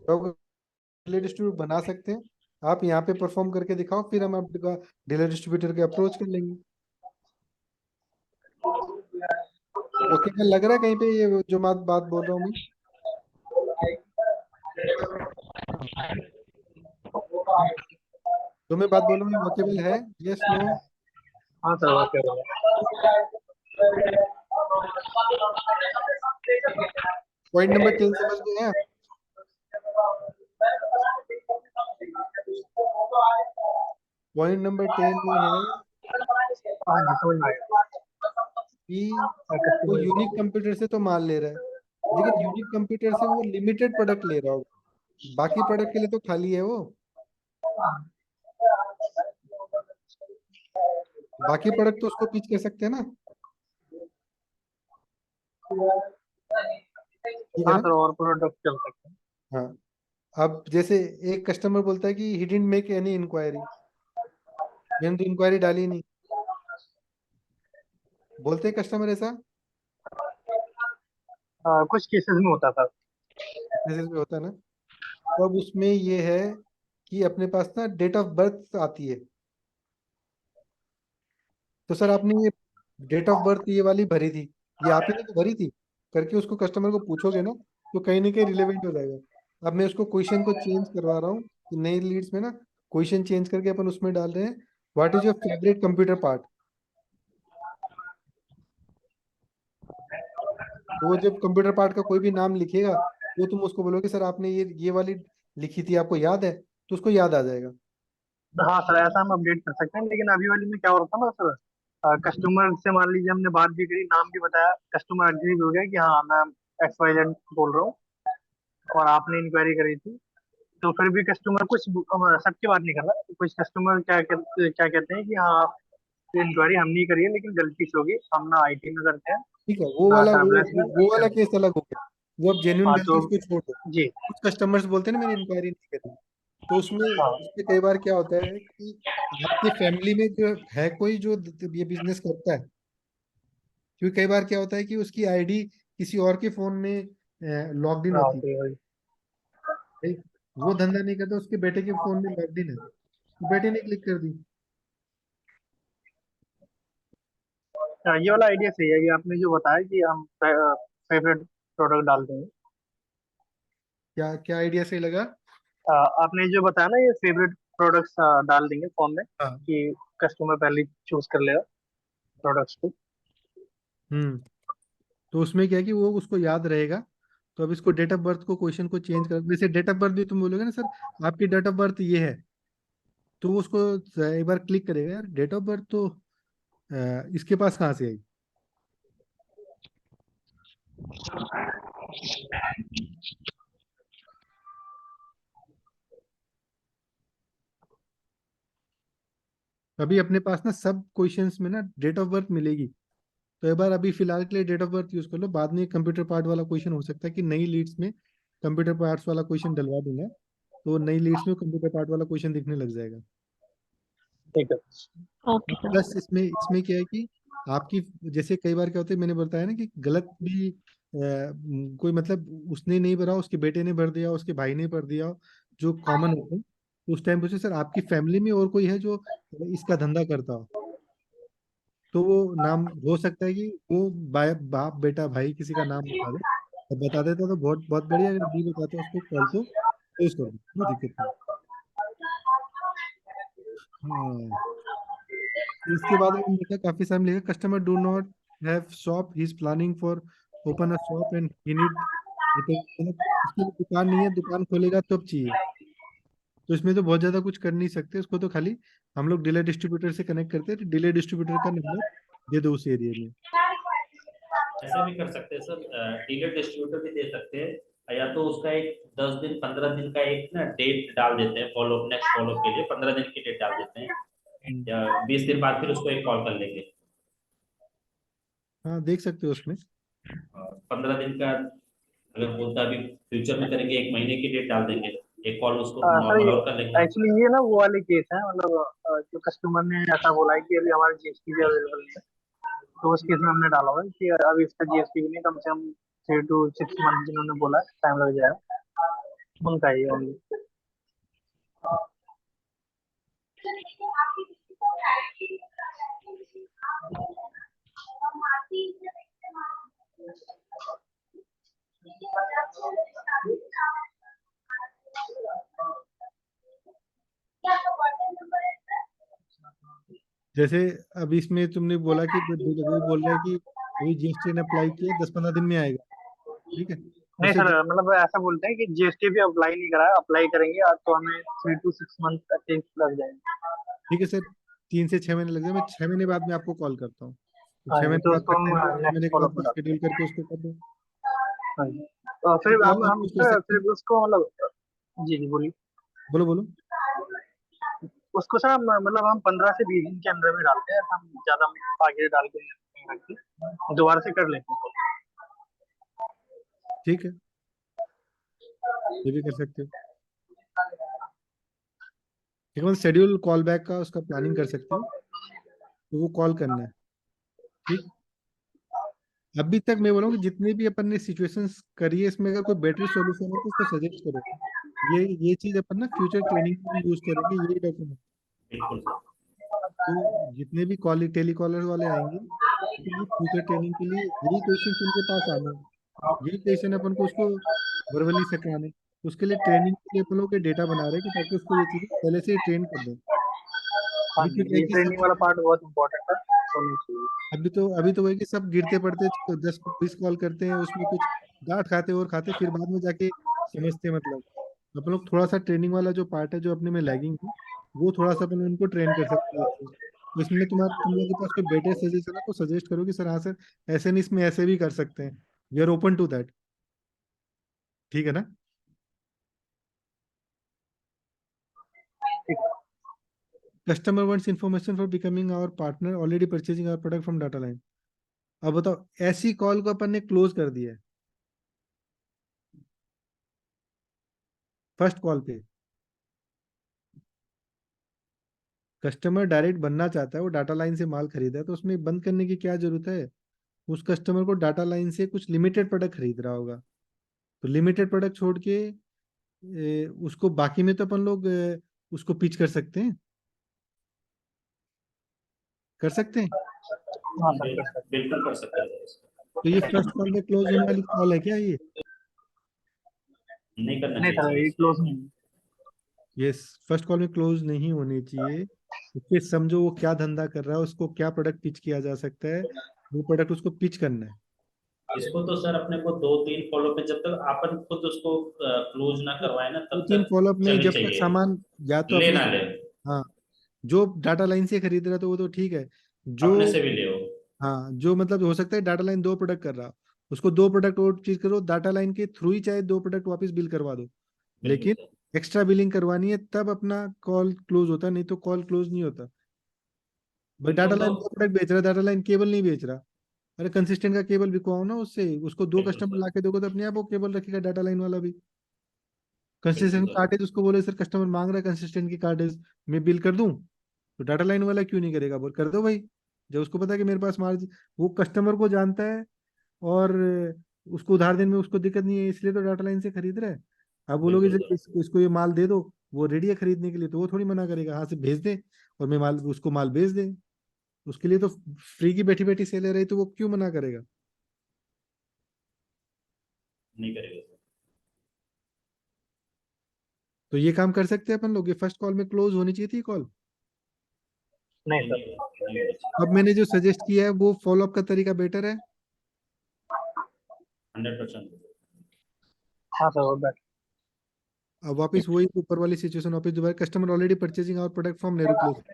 तो डीलर डिस्ट्रीब्यूटर बना सकते हैं, आप यहाँ पे परफॉर्म करके दिखाओ, फिर हम आपका डीलर डिस्ट्रीब्यूटर के अप्रोच कर लेंगे। वोकेबल लग रहा है कहीं पे ये जो बात बात बोल रहा हूँ मैं? जो मैं बात बोल रहा हूँ वोकेबल है? Yes, no? हाँ सर, ओके। पॉइंट नंबर 10 समझ में आया? पॉइंट नंबर 10 में है हाँ जी, समझ में आया। कि वो यूनिक कंप्यूटर से तो माल ले रहा है, लेकिन यूनिक कंप्यूटर से वो लिमिटेड प्रोडक्ट ले रहा होगा, बाकी प्रोडक्ट के लिए तो खाली है वो। बाकी प्रोडक्ट तो उसको पिच कर सकते हैं ना, ठीक है हाँ ना? सर, और प्रोडक्ट चल सकते हैं। हाँ। अब जैसे एक कस्टमर बोलता है कि he didn't make any enquiry, मैंने तो इंक्वायरी डाली नहीं, बोलते हैं कस्टमर ऐसा? कुछ केसेस में होता था। मैसेज में होता है ना। तो अब उसमें ये है कि अपने पास ना डेट ऑफ बर्थ आती है। तो सर आपने ये डेट ऑफ बर्थ ये वाली भरी थी, ये आप ही ने तो भरी थी करके उसको कस्टमर को पूछोगे ना, तो कहीं ना कहीं रिलेवेंट हो जाएगा। अब मैं उसको क्वेश्चन को चेंज करवा रहा हूँ कि नई लीड्स में ना क्वेश्चन चेंज करके अपन उसमें डाल रहे हैं, what is your favourite computer part. तो वो जब कंप्यूटर पार्ट का कोई भी नाम लिखेगा, वो तुम उसको बोलोगे सर आपने ये वाली लिखी थी, आपको याद है? तो उसको याद आ जाएगा। हाँ सर, ऐसा हम अपडेट कर सकते हैं, लेकिन अभी वाली में क्या हो रहा था ना सर, कस्टमर से मान लीजिए हमने बात भी करी, नाम भी बताया, कस्टमर एग्री हो गया कि हाँ मैं XYZ बोल रहा हूँ, और आपने इंक्वायरी करी थी। तो फिर भी कस्टमर कुछ सबकी बात नहीं कर रहा, कुछ कस्टमर क्या कहते हैं कि हाँ इंक्वायरी हम नहीं करी है, लेकिन गलती से होगी, हम ना IT में करते हैं ठीक है, वो ना वाला सर्विलेंस में वो वाला करते हैं। केस अलग हो गया। वो अब जेन्युइन हाँ गलती तो उसको छोड़ दो। जी। कुछ कस्टमर्स बोलते हैं ना मैंने इंक्वायरी नहीं करी, तो उसमें हाँ उसमें कई बार क्या होता है कि आपके फैमिली में जो है कोई जो ये बिजनेस करता है, क्योंकि कई बार क्या होता है कि उसकी आईडी किसी और के फोन में लॉग्ड इन हाँ होती है, तो वही। भाई वो धंधा नहीं करता, उसके बेटे के फोन में लॉग्ड इन है, तो बेटे ने क्लिक कर दी। हाँ, ये वाला आइडिया सही है कि आपने जो बताया कि हम फेवरेट प्रोडक्ट डाल देंगे। क्या क्या आइडिया सही लगा? आपने जो बताया ना, ये फेवरेट प्रोडक्ट्स डाल देंगे फॉर्म में, हाँ। कि कस्टमर पहले चूज कर लेगा प्रोडक्ट्स को। हम्म। तो उसमें क्या है कि वो उसको याद रहेगा। तो अब इसको डेट ऑफ बर्थ को क्वेश्चन को चेंज कर, जैसे डेट ऑफ बर्थ भी तुम बोलोगे ना सर आपकी डेट ऑफ बर्थ ये है, तो वो उसको एक बार क्लिक करेगा, यार डेट ऑफ बर्थ तो इसके पास कहाँ से आई। अभी अपने पास ना सब क्वेश्चंस में ना डेट ऑफ बर्थ मिलेगी। तो एक बार अभी फिलहाल के लिए डेट ऑफ बर्थ यूज कर लो, बाद में कंप्यूटर पार्ट वाला क्वेश्चन हो सकता है कि नई लीड्स में कंप्यूटर पार्ट्स वाला क्वेश्चन डलवा दूंगा, तो नई लीड्स में कंप्यूटर पार्ट वाला क्वेश्चन दिखने लग जाएगा। ठीक है। Okay sir. प्लस इसमें इसमें क्या है कि आपकी, जैसे कई बार क्या होता है मैंने बताया ना कि गलत भी कोई मतलब उसने नहीं भरा, उसके बेटे ने भर दिया, उसके भाई ने भर दिया, जो कॉमन होता है, तो उस टाइम पूछे सर आपकी फैमिली में और कोई है जो इसका धंधा करता हो, तो वो नाम हो सकता है कि वो बाप बेटा भाई किसी का नाम बता दे, और बता देता तो बहुत बहुत बढ़िया, अगर नहीं बताता उसको कॉल को क्लोज कर दो, कोई दिक्कत नहीं। हाँ। इसके बाद में लिखा काफी सारे लिखा, customer do not have shop, he is planning for open a shop and he need, मतलब उसकी दुकान नहीं है, दुकान खोलेगा तब चाहिए। तो इसमें तो बहुत ज्यादा कुछ कर नहीं सकते, उसको तो खाली हम लोग डीलर डिस्ट्रीब्यूटर से कनेक्ट करते हैं, डीलर डिस्ट्रीब्यूटर का नंबर दे दो उस एरिया में। ऐसा भी कर सकते हैं सर, डीलर डिस्ट्रीब्यूटर भी दे सकते हैं, या तो उसका एक 10 दिन 15 दिन का एक ना डेट डाल देते हैं, फॉलो नेक्स्ट फॉलो के लिए 15 दिन की डेट डाल देते हैं, या 20 दिन बाद फिर उसको एक कॉल कर लेंगे। हाँ देख सकते हो उसमें। 15 दिन का अगर बोलता है, अभी फ्यूचर में करेंगे 1 महीने की डेट डाल देंगे, एक कॉल उसको सर, नॉर्मल और कर लेंगे। एक्चुअली ये ना वो वाले केस है, मतलब जो कस्टमर ने ऐसा बोला है कि अभी हमारे GST भी अवेलेबल नहीं है, तो उस केस में हमने डाला हुआ है कि अभी इसका GST भी नहीं, कम से कम 3 to 6 मंथ जिन्होंने बोला है टाइम लग जाएगा, उनका ही ओनली। जैसे अभी इसमें तुमने बोला कि वो बोल रहा है कि अभी जीएसटी ने अप्लाई किया, 10-15 दिन में आएगा, ठीक है। नहीं उसे सर, मतलब ऐसा बोलते हैं कि जीएसटी भी अप्लाई नहीं करा है, अप्लाई करेंगे आज तो हमें 3 to 6 मंथ तक लग जाएंगे। ठीक है सर, 3 से 6 महीने लग जाए, मैं 6 महीने बाद में आपको कॉल करता हूँ। तो हाँ छह जी, महीने तो बाद उसको तक टाइम, हम 6 महीने नेक्स्ट के फॉलो बाद पर डालते शेड्यूल करके उसको कर दो। हैं। हाँ जी, और फिर ठीक है, आप हम यूज कर सकते फिर हैं। उसको मतलब, जी जी बोलिए। बोलो बोलो। उसको सर हम मतलब हम 15 से 20 दिन के अंदर में डालते हैं, हम ज्यादा आगे डाल के नहीं रखते, दोबारा से कर लेते हैं। ठीक है, ये भी कर सकते हो। ठीक है, मतलब शेड्यूल कॉल बैक का उसका प्लानिंग कर सकते हो, तो वो कॉल करना है। ठीक। अभी तक मैं बोलूँ कि जितने भी अपन ने सिचुएशंस करी है, इसमें अगर कोई बेटर सॉल्यूशन है तो उसको सजेस्ट करो। ये चीज अपन ना फ्यूचर ट्रेनिंग में यूज करेंगे, ये डॉक्यूमेंट। बिल्कुल सर। तो जितने भी कॉल टेलीकॉलर वाले आएंगे, तो ये फ्यूचर ट्रेनिंग के लिए यही क्वेश्चन उनके पास आने हैं। यही क्वेश्चन अपन को उसको वर्बली सिखाने, उसके लिए ट्रेनिंग के लिए अपन लोग डेटा बना रहे हैं कि ताकि उसको ये चीजें पहले से ही ट्रेन कर दें। हाँ अभी जी, तो क्या है ये कि ट्रेनिंग सब, वाला पार्ट बहुत इम्पोर्टेंट है, होना चाहिए। अभी तो वही कि सब गिरते पड़ते, 10-20 कॉल करते हैं, उसमें कुछ डांट खाते और खाते, फिर बाद में जाके समझते हैं। मतलब अपन लोग थोड़ा सा ट्रेनिंग वाला जो पार्ट है जो अपने में लैगिंग है, वो थोड़ा सा अपन उनको ट्रेन कर सकते हैं। तो इसमें तुम लोगों के पास कोई बेटर सजेशन है तो सजेस्ट करो कि सर हाँ सर, ऐसे नहीं, इसमें ऐसे भी कर सकते हैं। We are open to that. ठीक है ना। ठीक है। Customer wants information for becoming our partner already purchasing our product from data line. अब बताओ, ऐसी कॉल को अपन ने क्लोज कर दिया है फर्स्ट कॉल पे। कस्टमर डायरेक्ट बनना चाहता है, वो डाटा लाइन से माल खरीदा है, तो उसमें बंद करने की क्या जरूरत है। उस कस्टमर को डाटा लाइन से कुछ लिमिटेड प्रोडक्ट खरीद रहा होगा, तो लिमिटेड प्रोडक्ट छोड़ के उसको बाकी में तो अपन लोग उसको पिच कर सकते हैं, कर सकते हैं। हाँ सर, कर सकते बिल्कुल कर सकते हैं इसको। तो ये फर्स्ट कॉल में क्लोज होने वाली कॉल है क्या ये। नहीं करना हैं। नहीं चाहिए सर, सर ये इसमें। क्लोज नहीं है। ये फर्स्ट कॉल में क्लोज नहीं होनी चाहिए। उसके समझो वो क्या धंधा कर रहा है, उसको क्या प्रोडक्ट पिच किया जा सकता है, वो प्रोडक्ट उसको पिच करना है। इसको तो सर अपने को 2-3 फॉलो पे जब तक अपन खुद उसको क्लोज ना करवाए ना दो तब तीन तक फॉलोअप में चलनी जब तक चाहिए, सामान या तो ले अपने, ना ले, हाँ, जो डाटा लाइन से खरीद रहा है तो वो तो ठीक है। जो, अपने से भी ले। हाँ, जो मतलब हो सकता है डाटा लाइन 2 प्रोडक्ट कर रहा, उसको 2 प्रोडक्ट और चीज करो, डाटा लाइन के थ्रू ही चाहे 2 प्रोडक्ट वापस बिल करवा दो, बिल्कुल लेकिन सर। एक्स्ट्रा बिलिंग करवानी है तब अपना कॉल क्लोज होता है, नहीं तो कॉल क्लोज नहीं होता। भाई डाटा बिल्कुल तो लाइन 2 प्रोडक्ट बेच रहा है, डाटा लाइन केबल नहीं बेच रहा, अरे कंसिस्टेंट का केबल बिकवाओ ना उससे, उसको दो बिल्कुल कस्टमर सर। ला के दोगे तो अपने आप वो केबल रखेगा डाटा लाइन वाला भी। बिल्कुल कंसिस्टेंट सर। कार्टेज उसको बोले सर कस्टमर मांग रहा है कंसिस्टेंट की कार्टेज, मैं बिल कर दूं, तो डाटा लाइन वाला क्यों नहीं करेगा, बोल कर दो भाई। जब उसको पता है कि मेरे पास मार्जिन, वो कस्टमर को जानता है, और उसको उधार देने में उसको दिक्कत नहीं है, इसलिए तो डाटा लाइन से खरीद रहा है। आप बोलोगे बिल्कुल जब सर। इसको ये माल दे दो, वो रेडी है खरीदने के लिए, तो वो थोड़ी मना करेगा, हाँ से भेज दे और मैं माल उसको माल भेज दे। उसके लिए तो फ्री की बैठी बैठी सेल है रही, तो वो क्यों मना करेगा। नहीं करेगा सर। तो ये काम कर सकते हैं अपन लोग, ये फर्स्ट कॉल में क्लोज होनी चाहिए थी कॉल। नहीं नहीं सर। नहीं नहीं होना चाहिए। अब मैंने जो सजेस्ट किया है वो फॉलोअप का तरीका बेटर है। 100%। हाँ सर, वो बेटर। अब वापस वही ऊपर वाली सिचुएशन वापस दोबारा, customer already purchasing our product from Nehru place,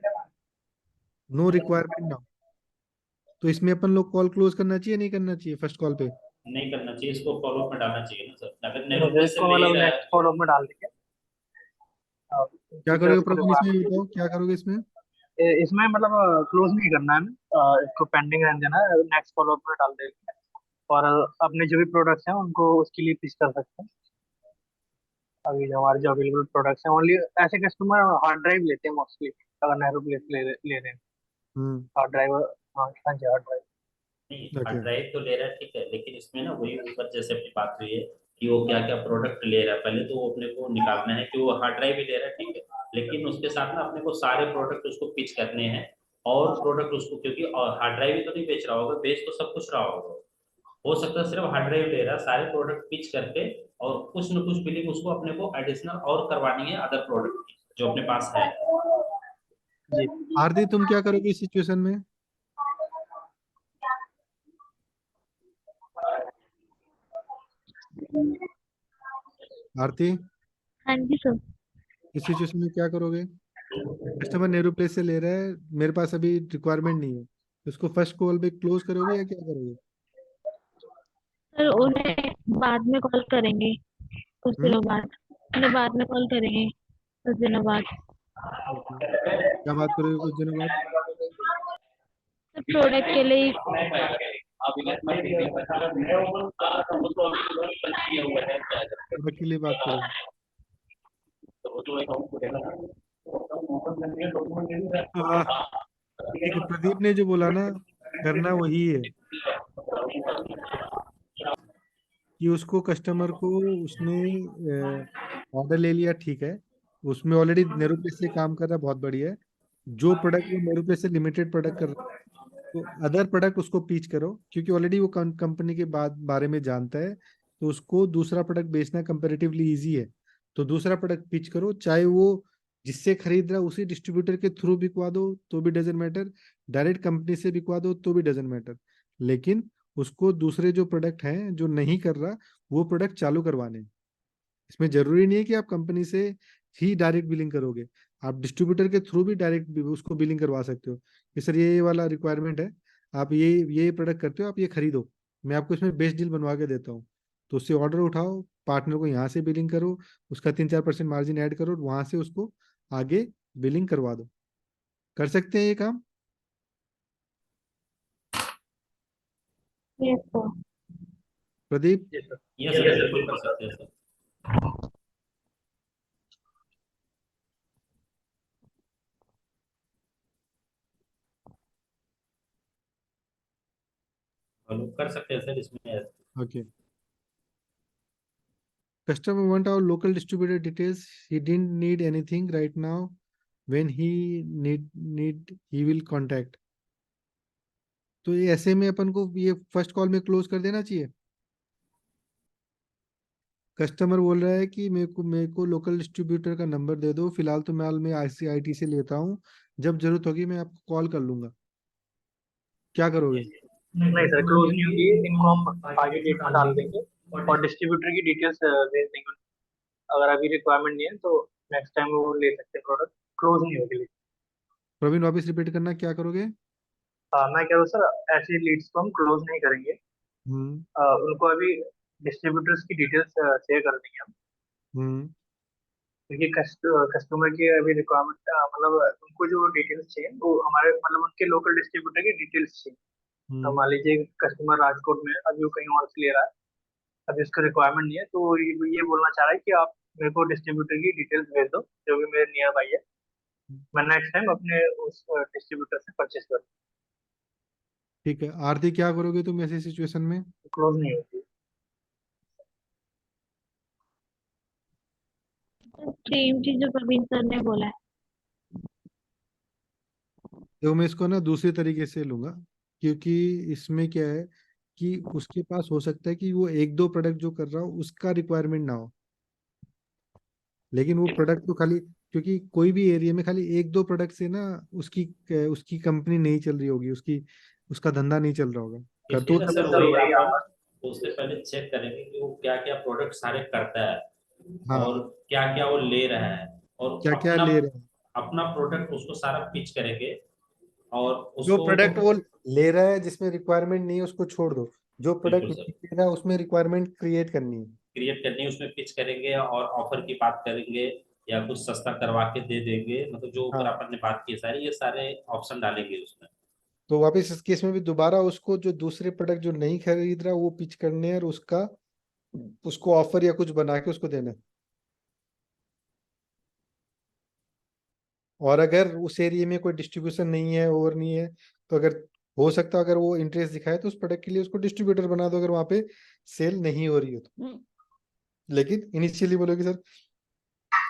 no requirement now. तो इसमें अपन लोग कॉल क्लोज करना चाहिए नहीं करना चाहिए फर्स्ट कॉल पे। नहीं करना चाहिए, इसको फॉलो में डालना चाहिए ना सर, अगर नहीं सर, नेरोप्लेस से इसको ले ही मतलब रहा है नेक्स्ट तो। फॉलो में डाल देंगे। क्या फ्यूचर करोगे उसको प्रवीण इसमें, रिक्वायरमेंट बताओ क्या करोगे इसमें। इसमें मतलब क्लोज नहीं करना है हमें, इसको पेंडिंग रहने देना है, नेक्स्ट फॉलो में डाल देंगे। और अपने जो भी प्रोडक्ट्स हैं उनको उसके लिए पिच कर सकते हैं। अभी जो हमारे जो अवेलेबल प्रोडक्ट्स हैं, ओनली ऐसे कस्टमर हार्ड ड्राइव लेते हैं मोस्टली, अगर नेहरू प्लेस ले रहे हैं। हम्म। हार्ड ड्राइव, हाँ हाँ जी, हार्ड ड्राइव। नहीं, हार्ड ओके। ड्राइव तो ले रहा है ठीक है, लेकिन इसमें ना वही ऊपर जैसे अपनी बात हुई है कि वो क्या क्या प्रोडक्ट ले रहा है, पहले तो वो अपने को निकालना है कि वो हार्ड ड्राइव ही ले रहा है ठीक है, लेकिन उसके साथ ना अपने को सारे प्रोडक्ट उसको पिच करने हैं, और प्रोडक्ट उसको, क्योंकि हार्ड ड्राइव ही तो नहीं बेच रहा होगा, बेच तो सब कुछ रहा होगा, हो सकता है सिर्फ हार्ड ड्राइव ले रहा है, सारे प्रोडक्ट पिच करके और कुछ न कुछ बिलिंग उसको अपने को एडिशनल और करवानी है अदर प्रोडक्ट की जो अपने पास है। जी। आरती तुम क्या करोगे इस सिचुएशन में? आरती, हाँ जी सर। इस सिचुएशन में क्या करोगे? कस्टमर नेहरू प्लेस से ले रहा है, मेरे पास अभी रिक्वायरमेंट नहीं है, उसको फर्स्ट कॉल पे क्लोज करोगे या क्या करोगे? सर उन्हें बाद में कॉल करेंगे, कुछ हम्म। दिनों बाद। उन्हें बाद में कॉल करेंगे, कुछ दिनों बाद। ओके, क्या बात करोगे कुछ दिनों बाद? सर प्रोडक्ट के लिए। प्रोडक्ट के लिए बात करोगे? हाँ, ठीक है, प्रदीप ने जो बोला ना, करना वही है कि उसको कस्टमर को, उसने ऑर्डर ले लिया, ठीक है, उसमें ऑलरेडी नेरोप्लेस से काम कर रहा है, बहुत बढ़िया है। जो प्रोडक्ट वो नेरोप्लेस से लिमिटेड प्रोडक्ट कर रहा है, तो अदर प्रोडक्ट उसको पीच करो, क्योंकि ऑलरेडी वो कंपनी के बारे में जानता है, तो उसको दूसरा प्रोडक्ट बेचना कंपेरेटिवली इजी है। तो दूसरा प्रोडक्ट पिच करो, चाहे वो जिससे खरीद रहा है उसी डिस्ट्रीब्यूटर के थ्रू बिकवा दो तो भी डजेंट मैटर, डायरेक्ट कंपनी से बिकवा दो तो भी डजेंट मैटर, लेकिन उसको दूसरे जो प्रोडक्ट हैं जो नहीं कर रहा, वो प्रोडक्ट चालू करवाने हैं। इसमें जरूरी नहीं है कि आप कंपनी से ही डायरेक्ट बिलिंग करोगे, आप डिस्ट्रीब्यूटर के थ्रू भी डायरेक्ट उसको बिलिंग करवा सकते हो कि सर ये वाला रिक्वायरमेंट है, आप ये प्रोडक्ट करते हो, आप ये खरीदो, मैं आपको इसमें बेस्ट डील बनवा के देता हूँ। तो उससे ऑर्डर उठाओ, पार्टनर को यहाँ से बिलिंग करो, उसका 3-4% मार्जिन ऐड करो, वहां से उसको आगे बिलिंग करवा दो। कर सकते हैं ये काम? Yes sir. Pradeep? Ji sir. ये सर बिल्कुल कर सकते हैं सर। हेलो, कर सकते हैं सर इसमें। Okay, customer want our local distributor details, he didn't need anything right now, when he need he will contact। तो ये ऐसे में अपन को ये फर्स्ट कॉल में क्लोज कर देना चाहिए। कस्टमर बोल रहा है कि मेरे को लोकल डिस्ट्रीब्यूटर का नंबर दे दो, फिलहाल तो मैं ICIT से लेता हूँ, जब जरूरत होगी मैं आपको कॉल कर लूंगा। क्या करोगे? नहीं सर, क्लोज नहीं होगी, इनको हम आगे डेट में डाल देंगे और डिस्ट्रीब्यूटर की डिटेल्स भेज देंगे। अगर अभी रिक्वायरमेंट नहीं है तो नेक्स्ट टाइम वो ले सकते हैं प्रोडक्ट। क्लोज नहीं होगी। प्रवीण, वापस रिपीट करना, क्या करोगे? मैं कह रहा हूँ सर, ऐसी लीड्स को हम क्लोज नहीं करेंगे। हम्म। उनको अभी डिस्ट्रीब्यूटर्स की डिटेल्स शेयर कर देंगे हम। हम्म। क्योंकि कस्टमर की अभी रिक्वायरमेंट, मतलब उनको जो डिटेल्स चाहिए वो हमारे, मतलब उनके लोकल डिस्ट्रीब्यूटर की डिटेल्स चाहिए। तो हम्म। मान लीजिए कस्टमर राजकोट में है, अभी वो कहीं और से ले रहा है, अभी उसका रिक्वायरमेंट नहीं है, तो ये बोलना चाह रहा है कि आप मेरे को डिस्ट्रीब्यूटर की डिटेल्स भेज दो जो भी मेरे नियर बाई है, मैं नेक्स्ट टाइम अपने उस डिस्ट्रीब्यूटर से परचेस करूँ। ठीक है, आरती क्या करोगे तुम ऐसी सिचुएशन में? क्लोज नहीं होती। सेम चीज जो प्रवीण सर ने बोला है। तो मैं इसको ना दूसरे तरीके से लूंगा, क्योंकि इसमें क्या है कि उसके पास हो सकता है कि वो एक दो प्रोडक्ट जो कर रहा हो उसका रिक्वायरमेंट ना हो, लेकिन वो प्रोडक्ट तो खाली, क्योंकि कोई भी एरिया में खाली एक दो प्रोडक्ट से ना उसकी उसकी कंपनी नहीं चल रही होगी, उसकी उसका धंधा नहीं चल रहा होगा। कर इसके तो लिए तब सर वही अपन तो उससे पहले चेक करेंगे कि वो क्या क्या प्रोडक्ट सारे करता है हाँ, और क्या क्या वो ले रहा है, और क्या क्या अपना ले रहे हैं, अपना प्रोडक्ट उसको सारा पिच करेंगे और जो उसको प्रोडक्ट वो ले रहा है जिसमें रिक्वायरमेंट नहीं है उसको छोड़ दो, जो प्रोडक्ट बिल्कुल सर नहीं ले रहा है उसमें रिक्वायरमेंट क्रिएट करनी है। क्रिएट करनी है, उसमें पिच करेंगे और ऑफर की बात करेंगे या कुछ सस्ता करवा के दे देंगे, मतलब जो ऊपर हाँ, अपन ने बात की है सारी, ये सारे ऑप्शन डालेंगे उसमें। तो वापस इस केस में भी दोबारा उसको जो दूसरे प्रोडक्ट जो नहीं खरीद रहा वो पिच करने हैं, और उसका उसको ऑफर या कुछ बना के उसको देना है। और अगर उस एरिया में कोई डिस्ट्रीब्यूशन नहीं है और नहीं है, तो अगर हो सकता है अगर वो इंटरेस्ट दिखाए तो उस प्रोडक्ट के लिए उसको डिस्ट्रीब्यूटर बना दो, अगर वहां पे सेल नहीं हो रही हो तो। लेकिन इनिशियली बोलोगे सर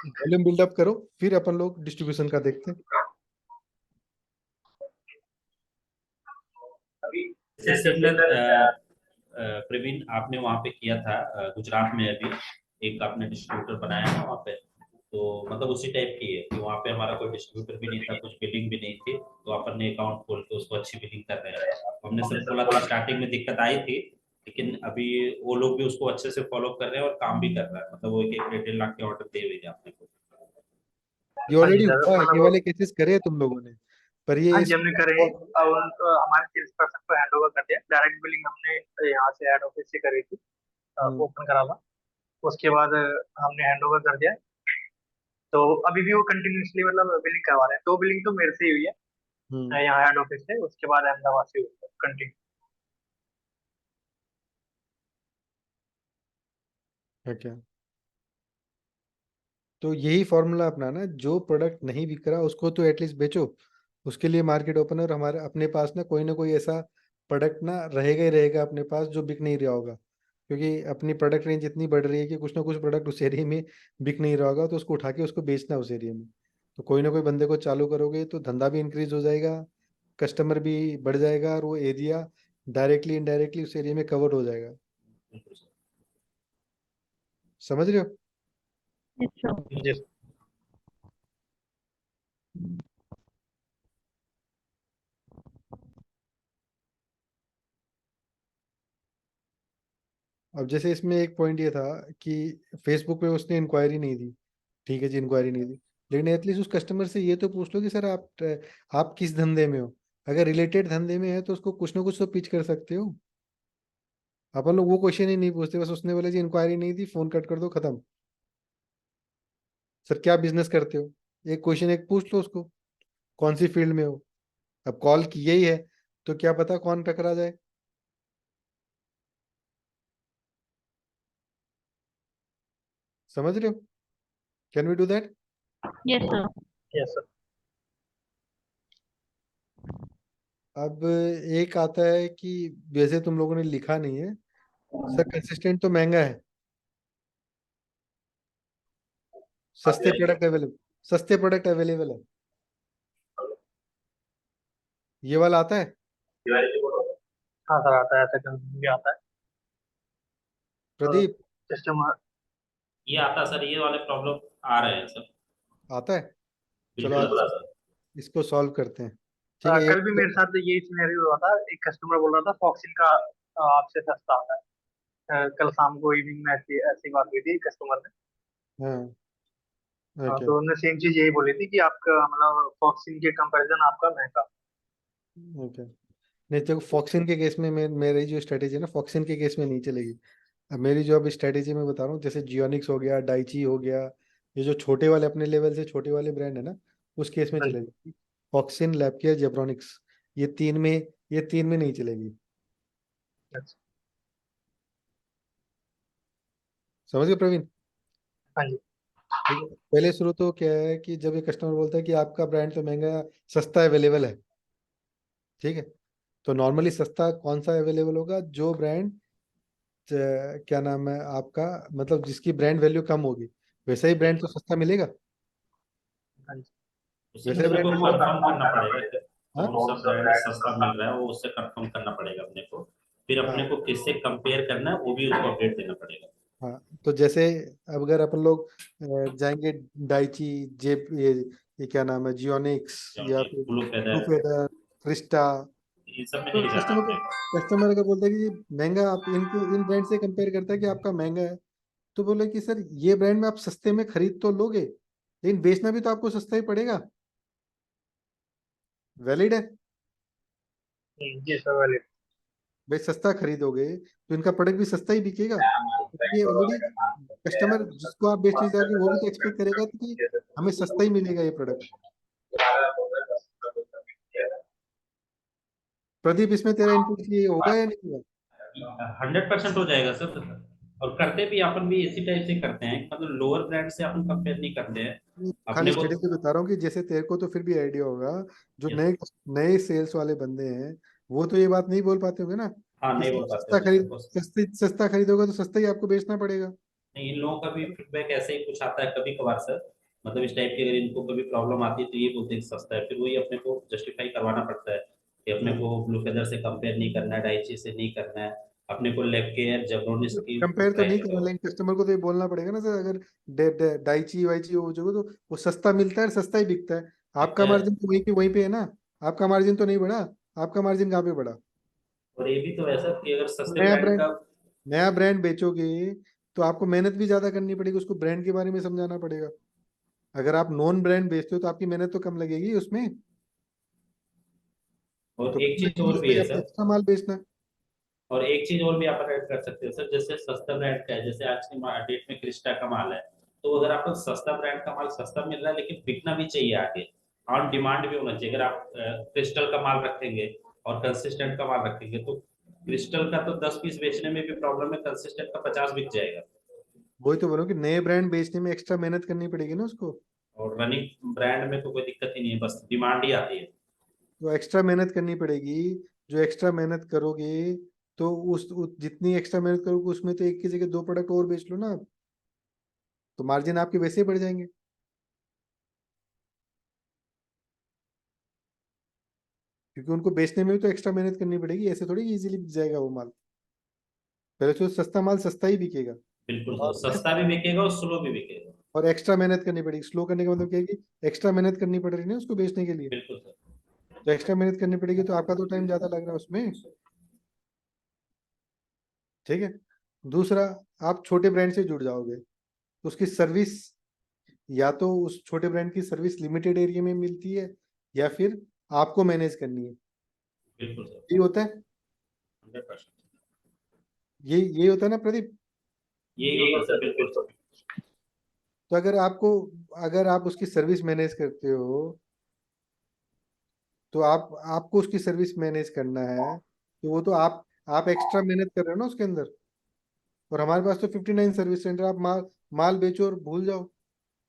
वॉल्यूम बिल्डअप करो, फिर अपन लोग डिस्ट्रीब्यूशन का देखते हैं। जैसे सिमिलर प्रवीण आपने वहां पे किया था गुजरात में, अभी एक आपने डिस्ट्रीब्यूटर बनाया है वहां पे। तो मतलब उसी टाइप की है कि वहाँ पे हमारा कोई डिस्ट्रीब्यूटर भी नहीं था, कुछ बिलिंग भी नहीं थी, तो अपन ने अकाउंट खोल के उसको अच्छी बिलिंग कर रहे हैं। तो हमने सर खोला तो स्टार्टिंग में दिक्कत आई थी, लेकिन अभी वो लोग भी उसको अच्छे से फॉलो कर रहे हैं और काम भी कर रहा है, मतलब वो 1-1 1.5 लाख के ऑर्डर दे हुए हैं अपने को। ये हाँ जी ऑलरेडी सर, हुआ है, ये मतलब वाले केसेस करे हैं तुम लोगों ने, पर ये हाँ इस जी हमने करे हैं। अब हमारे सेल्स पर्सन को हैंड ओवर कर दिया। डायरेक्ट बिलिंग हमने यहाँ से हेड ऑफिस से करी थी, हम्म, ओपन करा था। उसके बाद हमने हैंड ओवर कर दिया। तो अभी भी वो कंटिन्यूसली मतलब बिलिंग करवा रहे हैं। दो बिलिंग तो मेरे से ही हुई है, हम्म, यहाँ हेड ऑफिस से, उसके बाद अहमदाबाद से हुई है कंटिन्यू। है क्या? तो यही फॉर्मूला अपनाना, जो प्रोडक्ट नहीं बिक रहा उसको तो एटलीस्ट बेचो। उसके लिए मार्केट ओपनर हमारे अपने पास ना कोई ऐसा प्रोडक्ट ना रहेगा ही रहेगा अपने पास जो बिक नहीं रहा होगा, क्योंकि अपनी प्रोडक्ट रेंज इतनी बढ़ रही है कि कुछ ना कुछ प्रोडक्ट उस एरिया में बिक नहीं रहा होगा, तो उसको उठा के उसको बेचना उस एरिया में। तो कोई ना कोई बंदे को चालू करोगे तो धंधा भी इंक्रीज हो जाएगा, कस्टमर भी बढ़ जाएगा, और वो एरिया डायरेक्टली इनडायरेक्टली उस एरिया में कवर हो जाएगा। समझ रहे हो? Yes sir. जी। अब जैसे इसमें एक पॉइंट ये था कि फेसबुक पे उसने इंक्वायरी नहीं दी, ठीक है जी, इंक्वायरी नहीं दी, लेकिन एटलीस्ट उस कस्टमर से ये तो पूछ लो कि सर आप किस धंधे में हो। अगर रिलेटेड धंधे में है तो उसको कुछ ना कुछ तो पिच कर सकते हो। अपन लोग वो क्वेश्चन ही नहीं पूछते, बस उसने बोले जी इंक्वायरी नहीं दी, फोन कट कर दो, खत्म। सर क्या बिजनेस करते हो, एक क्वेश्चन एक पूछ लो उसको, कौन सी फील्ड में हो। अब कॉल की यही है, तो क्या पता कौन टकरा जाए। समझ रहे हो? Can we do that? Yes sir. Yes sir. अब एक आता है कि वैसे तुम लोगों ने लिखा नहीं है, सर कंसिस्टेंट तो महंगा है, सस्ते प्रोडक्ट अवेलेबल, सस्ते प्रोडक्ट अवेलेबल है, ये वाला आता है? हाँ सर, आता है, ऐसा भी आता है। प्रदीप, कस्टमर। ये आता सर, ये वाले प्रॉब्लम आ रहे हैं सर। आता है? चलो बिल्कुल आज आता सर। इसको सॉल्व करते हैं। ठीक है, ये कल भी मेरे साथ यही सिनेरियो हुआ था। एक कस्टमर बोल रहा था फॉक्सिल का आपसे सस्ता आता है। कल शाम को इवनिंग में ऐसी ऐसी बात हुई थी कस्टमर ने। हाँ, ओके, तो उन्होंने सेम चीज यही बोली थी कि आपका मतलब फॉक्सिल के कंपैरिजन आपका महंगा। ओके। नहीं देखो, फॉक्सिन के केस में मेरी जो स्ट्रेटेजी है ना, फॉक्सिन के केस में नहीं चलेगी। अब मेरी जो अब स्ट्रेटेजी मैं बता रहा हूँ, जैसे जियोनिक्स हो गया, डाइची हो गया, ये जो छोटे वाले अपने लेवल से छोटे वाले ब्रांड है ना, उस केस में हाँ जी। चलेगी। फॉक्सिन, लैपकेयर, जेब्रॉनिक्स, ये तीन में ये तीन में नहीं चलेगी। अच्छा। समझ गए प्रवीण? हाँ जी। ठीक है, पहले शुरू तो क्या है कि जब ये कस्टमर बोलता है कि आपका ब्रांड तो महंगा है, सस्ता अवेलेबल है, ठीक है, तो नॉर्मली सस्ता कौन सा अवेलेबल होगा? जो ब्रांड क्या नाम है आपका, मतलब जिसकी ब्रांड वैल्यू कम होगी, वैसा ही ब्रांड तो सस्ता मिलेगा। हाँ जी। उसी में वैसा ही मेरे ब्रांड को वैल्यू। कंफर्म करना पड़ेगा कि हाँ, कौन सा ब्रांड सस्ता मिल रहा है, वो उससे कंफर्म करना पड़ेगा अपने को। फिर अपने हाँ, को किससे कंपेयर करना है वो भी उसको अपडेट देना पड़ेगा। हाँ। तो जैसे अब अगर अपन लोग जाएंगे डाइची, ये क्या नाम है, जियोनिक्स या फिर blue blue feather, feather, Crysta, इन सब में तो नहीं जाना कस्टमर को अपने को। कस्टमर अगर बोलता है कि जी महंगा, आप इन ब्रांड से कंपेयर करता है कि आपका महंगा है, तो बोले कि सर ये ब्रांड में आप सस्ते में खरीद तो लोगे, लेकिन बेचना भी तो आपको सस्ता ही पड़ेगा। वैलिड है? जी सर, वैलिड। भाई सस्ता खरीदोगे तो इनका प्रोडक्ट भी सस्ता ही बिकेगा, क्योंकि ये ऑलरेडी कस्टमर जिसको आप बेचने जाओगे वो भी तो एक्सपेक्ट करेगा कि हमें सस्ता ही मिलेगा ये प्रोडक्ट। प्रदीप, इसमें तेरा इनपुट ये होगा या नहीं होगा? 100% हो जाएगा सर। और करते भी अपन भी इसी टाइप से करते हैं, मतलब लोअर ब्रांड से अपन कंपेयर नहीं करते हैं खाली अपने को। स्ट्रेटेजी बता रहा हूँ कि जैसे तेरे को तो फिर भी आइडिया होगा, जो Yes, नए नए सेल्स वाले बंदे हैं वो तो ये बात नहीं बोल पाते होंगे ना हाँ कि नहीं बोल पाते सस्ता होंगे सर खरीद, को। सस्ता खरीदोगे तो सस्ता ही आपको बेचना पड़ेगा। नहीं, इन लोगों का भी फीडबैक ऐसे ही कुछ आता है कभी कभार सर। मतलब इस टाइप की अगर इनको कभी प्रॉब्लम आती है तो ये बोलते हैं कि सस्ता है, फिर वही अपने को जस्टिफाई करवाना पड़ता है कि अपने हाँ, को ब्लू फेदर से कंपेयर नहीं करना है, डाइची से नहीं करना है, अपने को लेपकेयर जेब्रोनिक्स की कंपेयर तो नहीं ब्रांड करना, लेकिन कस्टमर को तो ये बोलना पड़ेगा ना सर, अगर डाइची वाइची हो जो तो वो सस्ता मिलता है, सस्ता ही बिकता है। आपका दिखता है। मार्जिन तो वहीं पे है ना, आपका मार्जिन तो नहीं बढ़ा, आपका मार्जिन कहाँ पे बढ़ा? और ये भी तो है सर कि अगर सस्ते नया ब्रांड ब्रांड का नया ब्रांड बेचोगे तो आपको मेहनत भी ज्यादा करनी पड़ेगी, उसको ब्रांड के बारे में समझाना पड़ेगा। अगर आप नॉन ब्रांड बेचते हो तो आपकी मेहनत तो कम लगेगी उसमें, तो और एक कम चीज और लगेगी भी इसलिए है आपको सर, एक्स्ट्रा माल बेचना है। और एक चीज और भी आप ऐड कर सकते हो सर, जैसे सस्ता ब्रांड का है, जैसे आज की डेट में क्रिस्टा का माल है, तो अगर आपको सस्ता ब्रांड का माल सस्ता मिल रहा है लेकिन बिकना भी चाहिए आगे, ऑन डिमांड भी होना चाहिए। अगर आप क्रिस्टल का माल रखेंगे और कंसिस्टेंट का माल रखेंगे तो क्रिस्टल का तो 10 पीस बेचने में भी प्रॉब्लम है, कंसिस्टेंट का 50 बिक जाएगा। वही तो बोलो कि नए ब्रांड बेचने में एक्स्ट्रा मेहनत करनी पड़ेगी ना उसको। और रनिंग ब्रांड में तो कोई दिक्कत ही नहीं है, बस डिमांड ही आती है। तो एक्स्ट्रा मेहनत करनी पड़ेगी। जो एक्स्ट्रा मेहनत करोगे तो जितनी एक्स्ट्रा मेहनत करोगे उसमें तो एक की जगह दो प्रोडक्ट और बेच लो ना आप, तो मार्जिन आपके वैसे ही बढ़ जाएंगे। क्योंकि उनको बेचने में भी तो एक्स्ट्रा मेहनत करनी पड़ेगी, ऐसे थोड़ी इजीली बिक जाएगा वो माल। पहले तो सस्ता माल सस्ता ही बिकेगा। बिल्कुल सर, और सस्ता भी बिकेगा और स्लो भी बिकेगा। और एक्स्ट्रा मेहनत करनी पड़ेगी। स्लो करने का मतलब क्या है कि एक्स्ट्रा मेहनत करनी पड़ रही है ना उसको बेचने के लिए, बिल्कुल सर। तो एक्स्ट्रा मेहनत करनी पड़ेगी तो आपका तो टाइम ज्यादा लग रहा है उसमें। ठीक है। दूसरा, आप छोटे ब्रांड से जुड़ जाओगे तो उसकी सर्विस, या तो उस छोटे ब्रांड की सर्विस लिमिटेड एरिया में मिलती है या फिर आपको मैनेज करनी है। बिल्कुल सर। ये होता है, 100%। ये होता है ना प्रदीप। यही होता है सर, बिल्कुल सर। तो अगर आप उसकी सर्विस मैनेज करते हो तो आपको उसकी सर्विस मैनेज करना है, तो वो तो आप एक्स्ट्रा मेहनत कर रहे हो ना उसके अंदर। और हमारे पास तो 59 सर्विस सेंटर, आप माल बेचो और भूल जाओ।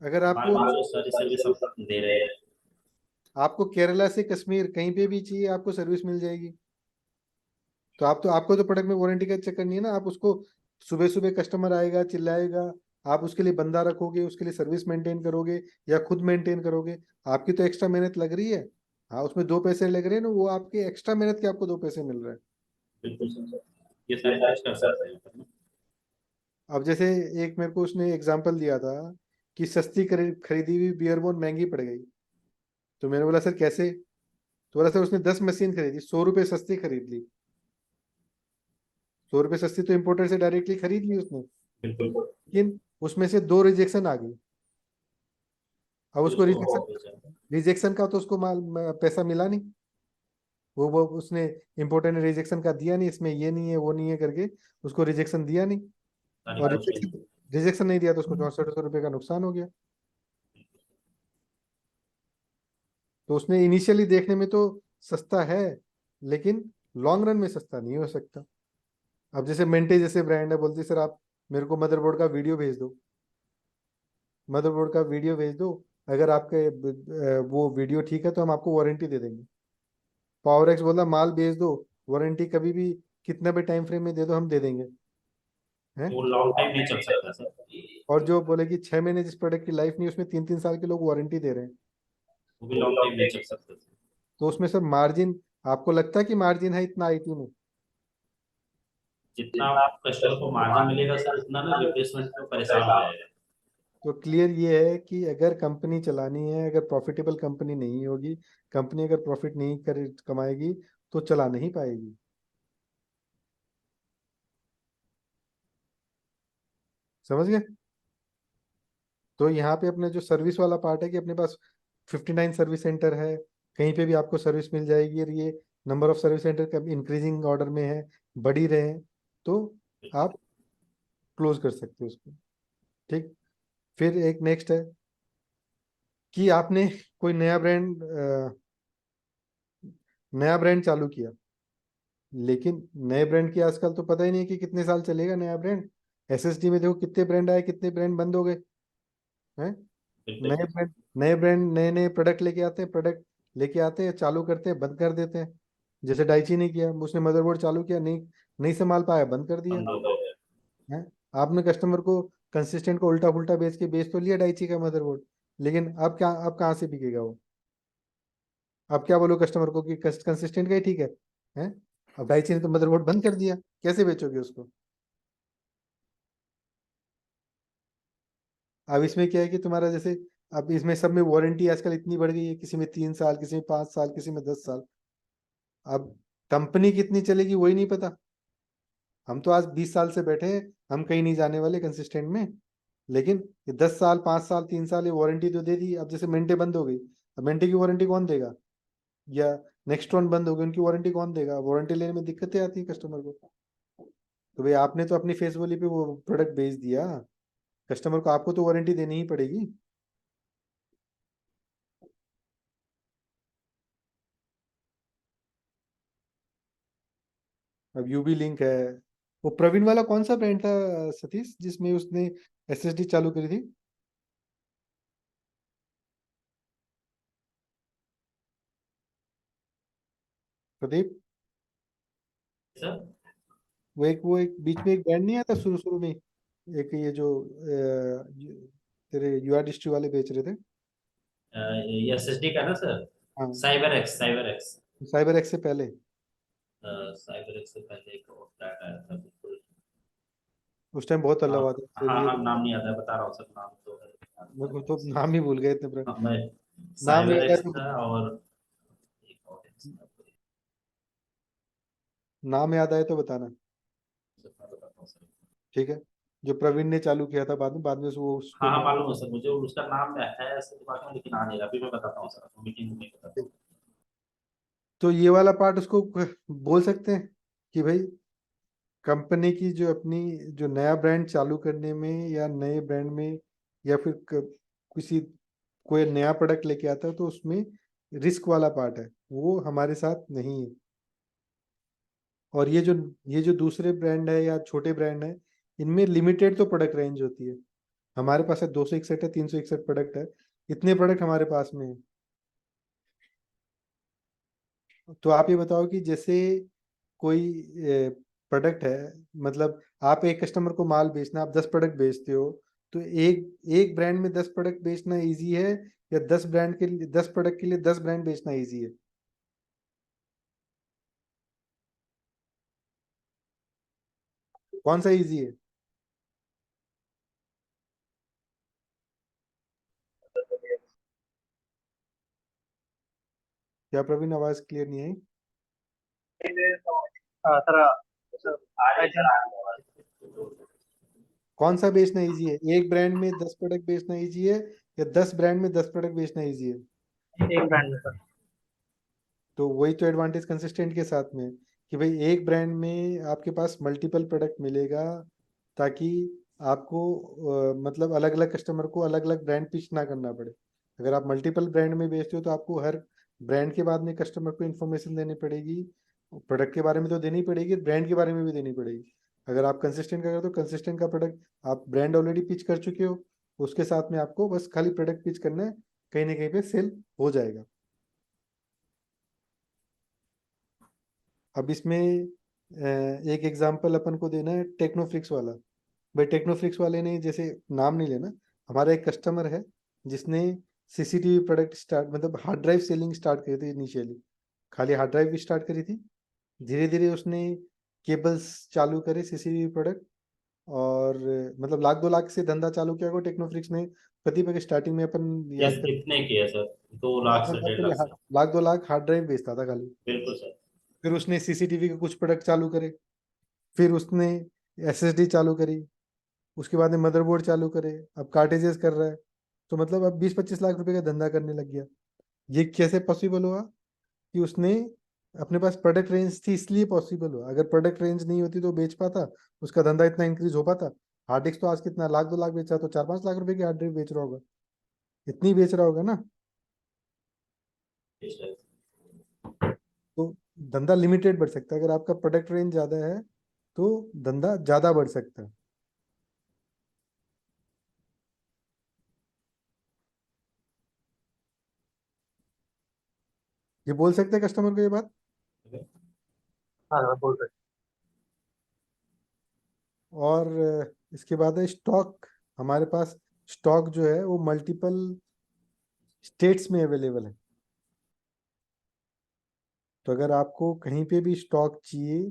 अगर हमारे आपको पास तो सारी सर्विस हम दे रहे हैं। आपको केरला से कश्मीर कहीं पे भी चाहिए आपको सर्विस मिल जाएगी। तो आपको तो प्रोडक्ट में वारंटी का चक्कर नहीं है ना। आप उसको सुबह सुबह कस्टमर आएगा चिल्लाएगा, आप उसके लिए बंदा रखोगे, उसके लिए सर्विस मेंटेन करोगे या खुद मेंटेन करोगे, आपकी तो एक्स्ट्रा मेहनत लग रही है। हाँ, उसमें दो पैसे लग रहे हैं ना, वो आपके एक्स्ट्रा मेहनत के आपको दो पैसे मिल रहे हैं। बिल्कुल सर, ये सारी चीज कर सकते हैं। अब जैसे एक मेरे को उसने एग्जांपल दिया था कि सस्ती खरीदी हुई बियर बोन महंगी पड़ गई। तो मैंने बोला सर कैसे? तो बोला सर उसने 10 मशीन खरीदी, 100 रुपये सस्ती खरीद ली। 100 रुपये सस्ती तो इम्पोर्टर से डायरेक्टली खरीद ली उसने, बिल्कुल। लेकिन उसमें से दो रिजेक्शन आ गई। अब तो उसको उसको रिजेक्शन वापस जाना। रिजेक्शन का तो उसको पैसा मिला नहीं। वो उसने इम्पोर्टर ने रिजेक्शन का दिया नहीं, इसमें ये नहीं है वो नहीं है करके उसको रिजेक्शन दिया नहीं। सारी और कॉस्ट। रिजेक्शन नहीं दिया तो उसको 6400 रुपये का नुकसान हो गया। तो उसने इनिशियली देखने में तो सस्ता है, लेकिन लॉन्ग रन में सस्ता नहीं हो सकता। अब जैसे मेंटे जैसे ब्रांड है, बोलती सर आप मेरे को मदरबोर्ड का वीडियो भेज दो, मदरबोर्ड का वीडियो भेज दो, अगर आपके वो वीडियो ठीक है तो हम आपको वारंटी दे देंगे। पावर एक्स बोला माल भेज दो, वारंटी कभी भी कितना भी टाइम फ्रेम में दे दो हम दे देंगे। हैं? वो लॉन्ग टाइम नहीं चल सकता सर। और जो बोले कि 6 महीने जिस प्रोडक्ट की लाइफ नहीं उसमें 3-3 साल के लोग वारंटी दे रहे हैं। वो भी लॉन्ग टाइम नहीं चल सकता। तो उसमें सर मार्जिन, आपको लगता है कि मार्जिन है इतना आईटी में? जितना आप कस्टमर को मार्जिन मिलेगा सर, उतना ना रिप्लेसमेंट में परेशान हो जाएगा। तो क्लियर ये है कि अगर कंपनी चलानी है, अगर प्रॉफिटेबल कंपनी नहीं होगी, कंपनी अगर प्रॉफिट नहीं कमाएगी तो चला नहीं पाएगी। समझ गए? तो यहाँ पे अपने जो सर्विस वाला पार्ट है कि अपने पास 59 सर्विस सेंटर है, कहीं पे भी आपको सर्विस मिल जाएगी, और ये नंबर ऑफ सर्विस सेंटर का इंक्रीजिंग ऑर्डर में है, बढ़ ही रहे हैं, तो आप क्लोज कर सकते हो उसको। ठीक। फिर एक नेक्स्ट है कि आपने कोई नया ब्रांड चालू किया, लेकिन नए ब्रांड की आजकल तो पता ही नहीं कि कितने साल चलेगा नया ब्रांड। एसएसडी में देखो कितने ब्रांड आए कितने ब्रांड बंद हो गए हैं। बिल्कुल नए सर। ब्रांड नए ब्रांड नए नए प्रोडक्ट लेके आते हैं, चालू करते हैं, बंद कर देते हैं। जैसे डाइची ने किया, उसने मदरबोर्ड चालू किया, नहीं नहीं संभाल पाया, बंद कर दिया। बंद हो गए। है, आपने कस्टमर को कंसिस्टेंट को उल्टा पुल्टा बेच तो लिया डाइची का मदरबोर्ड, लेकिन अब कहाँ से बिकेगा वो? अब क्या बोलो कस्टमर को कि कंसिस्टेंट का ही ठीक है? हैं? अब डाइची ने तो मदरबोर्ड बंद कर दिया। कैसे बेचोगे उसको? अब इसमें क्या है कि तुम्हारा जैसे, अब इसमें सब में वारंटी आजकल इतनी बढ़ गई है, किसी में 3 साल, किसी में 5 साल, किसी में 10 साल। अब कंपनी कितनी चलेगी वही नहीं पता। हम तो आज 20 साल से बैठे हैं, हम कहीं नहीं जाने वाले कंसिस्टेंट में, लेकिन ये 10 साल, 5 साल, 3 साल ये वारंटी तो दे दी। अब जैसे मेंटे बंद हो गई, अब मेंटे की वारंटी कौन देगा? या नेक्स्ट वन बंद हो गई, उनकी वारंटी कौन देगा? वारंटी लेने में दिक्कतें आती है कस्टमर को। तो भाई आपने तो अपनी फेस वैल्यू पे वो प्रोडक्ट बेच दिया, कस्टमर को आपको तो वारंटी देनी ही पड़ेगी। अब यूबी लिंक है। वो प्रवीण वाला कौन सा ब्रांड था सतीश, जिसमें उसने एसएसडी चालू करी थी? प्रदीप, सर वो एक बीच में एक ब्रांड नहीं आया था शुरू शुरू में, एक ये जो तेरे यूआर डिस्ट्री वाले बेच रहे थे। एसएसडी का ना सर, हाँ, साइबर एक्स। साइबर एक्स से पहले। साइबर एक्स से पहले एक और ब्रांड आया था बिल्कुल। उस टाइम बहुत हाँ अलग हुआ था, फिर हाँ ये हाँ, नाम नहीं आता है, बता रहा हूँ सर, नाम तो मेरे को तो है। नाम ही भूल गए इतने ब्रांड। हाँ, मैं नाम साइबर याद आए एक्स तो था बता, और एक और था। नाम याद आए तो बताना। सर, मैं बताता हूँ सर। ठीक है, जो प्रवीण ने चालू किया था बाद में वो उसको हाँ हाँ, मालूम है सर मुझे, उसका नाम है ऐसे दिमाग में, लेकिन आ नहीं रहा, अभी मैं बताता हूँ सर, मीटिंग में बताता हूँ। तो ये वाला पार्ट उसको बोल सकते हैं कि भाई कंपनी की जो अपनी जो नया ब्रांड चालू करने में या नए ब्रांड में, या फिर किसी कोई नया प्रोडक्ट लेके आता है तो उसमें रिस्क वाला पार्ट है, वो हमारे साथ नहीं है। और ये जो दूसरे ब्रांड है या छोटे ब्रांड है, इनमें लिमिटेड तो प्रोडक्ट रेंज होती है। हमारे पास है 261 है, 361 प्रोडक्ट है, इतने प्रोडक्ट हमारे पास में है। तो आप ये बताओ कि जैसे कोई प्रोडक्ट है, मतलब आप एक कस्टमर को माल बेचना, आप 10 प्रोडक्ट बेचते हो, तो एक एक ब्रांड में 10 प्रोडक्ट बेचना इजी है, या 10 ब्रांड के लिए 10 प्रोडक्ट के लिए 10 ब्रांड बेचना इजी है? कौन सा इजी है? क्या प्रवीण, आवाज क्लियर नहीं आई? हाँ सर, सर I think कौन सा बेचना इजी है, एक ब्रांड में 10 प्रोडक्ट बेचना इजी है, या 10 ब्रांड में 10 प्रोडक्ट बेचना इजी है? एक ब्रांड में सर। तो वही तो एडवांटेज कंसिस्टेंट के साथ में है, कि भाई एक ब्रांड में आपके पास मल्टीपल प्रोडक्ट मिलेगा, ताकि आपको मतलब अलग अलग कस्टमर को अलग अलग ब्रांड पिच ना करना पड़े। अगर आप मल्टीपल ब्रांड में बेचते हो तो आपको हर ब्रांड के बाद में कस्टमर को इन्फॉर्मेशन देनी पड़ेगी, प्रोडक्ट के बारे में तो देनी पड़ेगी, ब्रांड के बारे में भी देनी पड़ेगी। अगर आप कंसिस्टेंट का करते हो, कंसिस्टेंट का प्रोडक्ट आप ब्रांड ऑलरेडी पिच कर चुके हो, उसके साथ में आपको बस खाली प्रोडक्ट पिच करना है, कहीं ना कहीं पे सेल हो जाएगा। अब इसमें एक एग्जांपल अपन को देना है टेक्नोफ्लिक्स वाला। भाई टेक्नोफ्लिक्स वाले ने, जैसे नाम नहीं लेना, हमारा एक कस्टमर है जिसने सीसीटीवी प्रोडक्ट स्टार्ट, मतलब हार्ड ड्राइव सेलिंग स्टार्ट करी थी इनिशियली, खाली हार्ड ड्राइव भी स्टार्ट करी थी। धीरे धीरे उसने केबल्स चालू करे सीसीटीवी प्रोडक्ट, और मतलब लाख 2 लाख से धंधा चालू किया को टेक्नोफ्लिक्स ने। प्रति पैकेज स्टार्टिंग में अपन याद कर, कितने की है सर? 2 लाख अपन से बात 1.5 लाख करें, से? लाख 2 लाख हार्ड ड्राइव बेचता था खाली। बिल्कुल सर। फिर उसने सीसीटीवी के कुछ प्रोडक्ट चालू करे, फिर उसने एसएसडी चालू करी, उसके बाद में मदरबोर्ड चालू करे, अब कार्टेजेस कर रहा है। तो मतलब अब 20-25 लाख रुपए का धंधा करने लग गया। ये कैसे पॉसिबल हुआ? कि उसने अपने पास प्रोडक्ट रेंज थी, इसलिए पॉसिबल हुआ। अगर प्रोडक्ट रेंज नहीं होती तो बेच पाता, उसका धंधा इतना इंक्रीज हो पाता? हार्ड डिस्क तो आज कितना, लाख 2 लाख बेचा, तो 4-5 लाख रुपए की हार्ड डिस्क बेच रहा होगा, इतनी बेच रहा होगा ना। जी सर। तो धंधा लिमिटेड बढ़ सकता है, अगर आपका प्रोडक्ट रेंज ज्यादा है तो धंधा ज्यादा बढ़ सकता है। ये बोल सकते हैं कस्टमर को ये बात। हाँ सर, बोल रहे और इसके बाद है स्टॉक। हमारे पास स्टॉक जो है वो मल्टीपल स्टेट्स में अवेलेबल है। तो अगर आपको कहीं पे भी स्टॉक चाहिए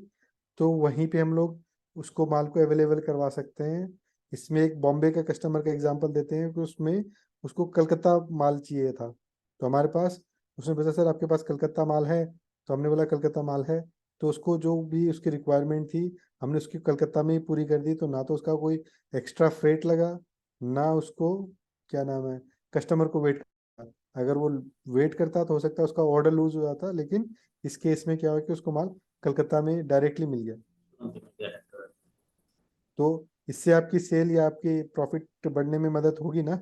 तो वहीं पे हम लोग उसको माल को अवेलेबल करवा सकते हैं। इसमें एक बॉम्बे का कस्टमर का एग्जांपल देते हैं कि उसमें उसको कलकत्ता माल चाहिए था, तो हमारे पास उसने पूछा सर आपके पास कलकत्ता माल है, तो हमने बोला कलकत्ता माल है। तो उसको जो भी उसकी रिक्वायरमेंट थी हमने उसकी कलकत्ता में ही पूरी कर दी, तो ना तो उसका कोई एक्स्ट्रा फ्रेट लगा, ना उसको क्या नाम है कस्टमर को वेट। अगर वो वेट करता तो हो सकता है उसका ऑर्डर लूज हो जाता, लेकिन इस केस में क्या हुआ कि उसको माल कलकत्ता में डायरेक्टली मिल गया। तो इससे आपकी सेल या आपकी प्रॉफिट बढ़ने में मदद होगी ना।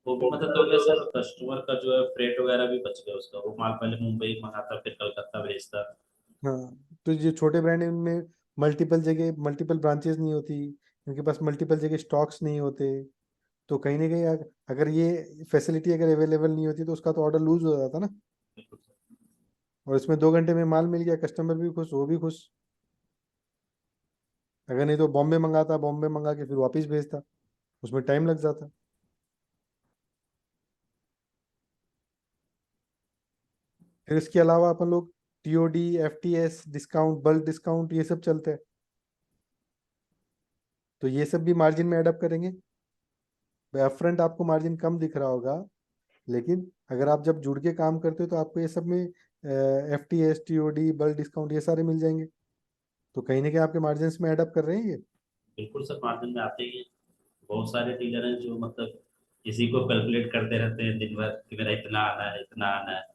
वो भी मतलब तो क्या सर, कस्टमर का जो है फ्रेट वगैरह भी बच गया उसका, वो माल पहले मुंबई मंगाता फिर कलकत्ता भेजता। हाँ, तो ये छोटे ब्रांड है उनमें मल्टीपल जगह मल्टीपल ब्रांचेस नहीं होती, उनके पास मल्टीपल जगह स्टॉक्स नहीं होते। तो कहीं ना कहीं अगर ये फैसिलिटी अगर अवेलेबल नहीं होती तो उसका तो ऑर्डर लूज हो जाता ना। बिल्कुल सर। और इसमें 2 घंटे में माल मिल गया, कस्टमर भी खुश वो भी खुश। अगर नहीं तो बॉम्बे मंगाता, बॉम्बे मंगा के फिर वापस भेजता, उसमें टाइम लग जाता। फिर इसके अलावा अपन लोग TOD, FTS discount, bulk discount ये सब चलते हैं, तो ये सब भी मार्जिन में एडअप करेंगे। अपफ्रंट आपको मार्जिन कम दिख रहा होगा, लेकिन अगर आप जब जुड़ के काम करते हो तो आपको ये सब में एफटीएस, टीओडी, बल्क डिस्काउंट ये सारे मिल जाएंगे, तो कहीं ना कहीं आपके मार्जिन में एडअप कर रहे हैं ये। बिल्कुल सर, मार्जिन में आते ही हैं। बहुत सारे डीलर हैं जो मतलब इसी को कैलकुलेट करते रहते हैं दिन भर कि मेरा इतना आना है, इतना आना है।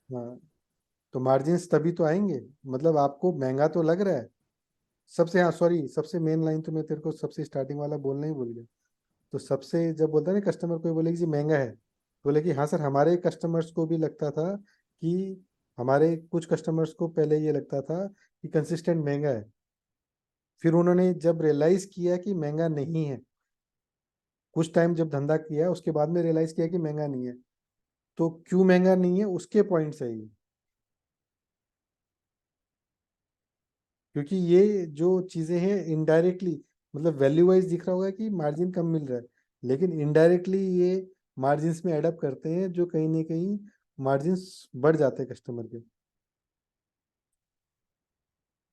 हाँ, तो मार्जिन तभी तो आएंगे, मतलब आपको महंगा तो लग रहा है सबसे। हाँ सॉरी, सबसे मेन लाइन तो मैं तेरे को सबसे स्टार्टिंग वाला बोलना ही भूल गया। तो सबसे जब बोलता है ना कस्टमर को बोले कि जी महंगा है, तो बोले कि हाँ सर हमारे कस्टमर्स को भी लगता था कि हमारे कुछ कस्टमर्स को पहले ये लगता था कि कंसिस्टेंट महंगा है। फिर उन्होंने जब रियलाइज किया कि महंगा नहीं है, कुछ टाइम जब धंधा किया उसके बाद में रियलाइज किया कि महंगा नहीं है। तो क्यों महंगा नहीं है उसके पॉइंट है ये, क्योंकि ये जो चीजें हैं इनडायरेक्टली, मतलब वैल्यू वाइज दिख रहा होगा कि मार्जिन कम मिल रहा है, लेकिन इनडायरेक्टली ये मार्जिन में एडअप करते हैं, जो कहीं ना कहीं मार्जिन बढ़ जाते हैं कस्टमर के।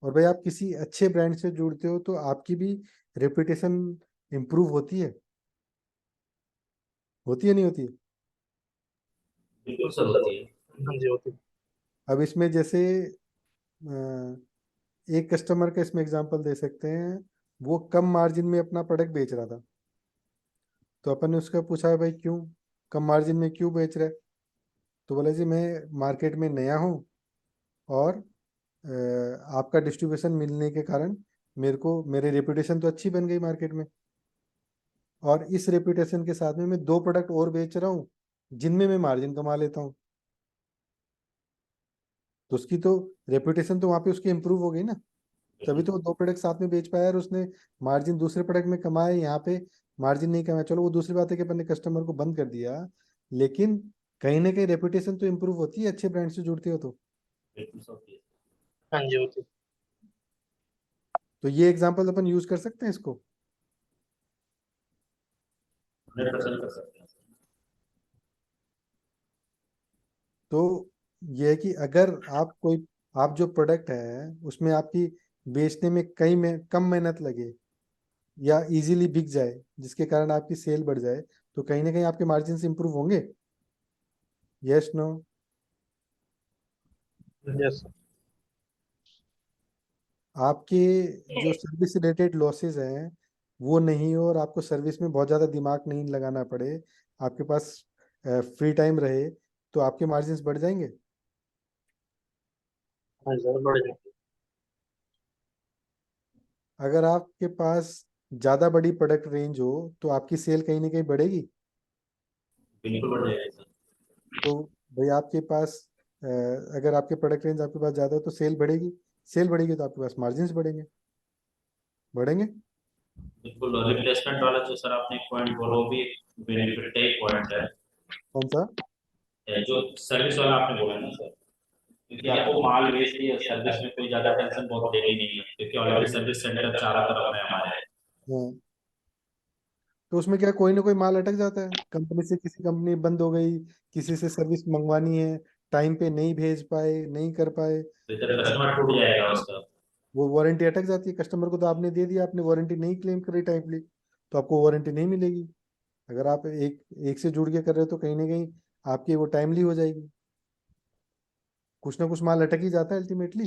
और भाई आप किसी अच्छे ब्रांड से जुड़ते हो तो आपकी भी रेपुटेशन इंप्रूव होती है नहीं होती है। बिल्कुल सर, होती है। हाँ जी होती है। अब इसमें जैसे एक कस्टमर का इसमें एग्जांपल दे सकते हैं, वो कम मार्जिन में अपना प्रोडक्ट बेच रहा था, तो अपन ने उसका पूछा भाई क्यों कम मार्जिन में क्यों बेच रहा है। तो बोला जी मैं मार्केट में नया हूँ, और आपका डिस्ट्रीब्यूशन मिलने के कारण मेरे को मेरी रेपुटेशन तो अच्छी बन गई मार्केट में, और इस रेपुटेशन के साथ में मैं 2 प्रोडक्ट और बेच रहा हूँ जिनमें मैं मार्जिन कमा लेता हूँ। तो उसकी तो रेपुटेशन तो वहाँ पे उसकी इंप्रूव हो गई ना, तभी तो वो 2 प्रोडक्ट साथ में बेच पाया और उसने मार्जिन दूसरे प्रोडक्ट में कमाए, यहाँ पे मार्जिन नहीं कमाया। चलो वो दूसरी बात है कि अपन ने कस्टमर को बंद कर दिया, लेकिन कहीं ना कहीं रेपुटेशन तो इंप्रूव होती है अच्छे ब्रांड से जुड़ते हो तो। बिल्कुल सर, होती है। हाँ जी होती है। तो ये एग्जांपल अपन यूज कर सकते हैं इसको। 100% कर सकते हैं सर। तो ये है कि अगर आप जो प्रोडक्ट है उसमें आपकी बेचने में कम मेहनत लगे या इजीली बिक जाए, जिसके कारण आपकी सेल बढ़ जाए, तो कहीं ना कहीं आपके मार्जिन इंप्रूव होंगे। Yes no. यस। आपके जो सर्विस रिलेटेड लॉसेस हैं वो नहीं हो, और आपको सर्विस में बहुत ज़्यादा दिमाग नहीं लगाना पड़े, आपके पास फ्री टाइम रहे, तो आपके मार्जिन बढ़ जाएंगे। हाँ जी सर बढ़ जाए। अगर आपके पास ज़्यादा बड़ी प्रोडक्ट रेंज हो तो आपकी सेल कहीं ना कहीं बढ़ेगी। बिल्कुल बढ़ जाएगा सर। तो भाई आपके पास अगर आपके प्रोडक्ट रेंज आपके पास ज़्यादा है तो सेल बढ़ेगी, सेल बढ़ेगी तो आपके पास मार्जिन बढ़ेंगे। बिल्कुल, और रिप्लेसमेंट वाला जो सर आपने एक पॉइंट बोला, वो भी बेनिफिट का एक पॉइंट है। कौन सा? जो सर्विस वाला आपने बोला ना सर, क्योंकि आपको माल बेच दिया, सर्विस में कोई ज्यादा टेंशन बहुत लेनी नहीं है, क्योंकि ऑलरेडी सर्विस सेंटर चारों तरफ में हमारे हैं। हाँ, तो उसमें क्या कोई ना कोई माल अटक जाता है, कंपनी से किसी कंपनी बंद हो गई, किसी से सर्विस मंगवानी है, टाइम पे नहीं भेज पाए, नहीं कर पाए, तो इधर कस्टमर टूट जाएगा उसका। वो वारंटी अटक जाती है। कस्टमर को तो आपने दे दिया, आपने वारंटी नहीं क्लेम करी टाइमली, तो आपको वारंटी नहीं मिलेगी। अगर आप एक एक से जुड़ के कर रहे हो तो कहीं ना कहीं आपकी वो टाइमली हो जाएगी। कुछ ना कुछ माल अटक ही जाता है अल्टीमेटली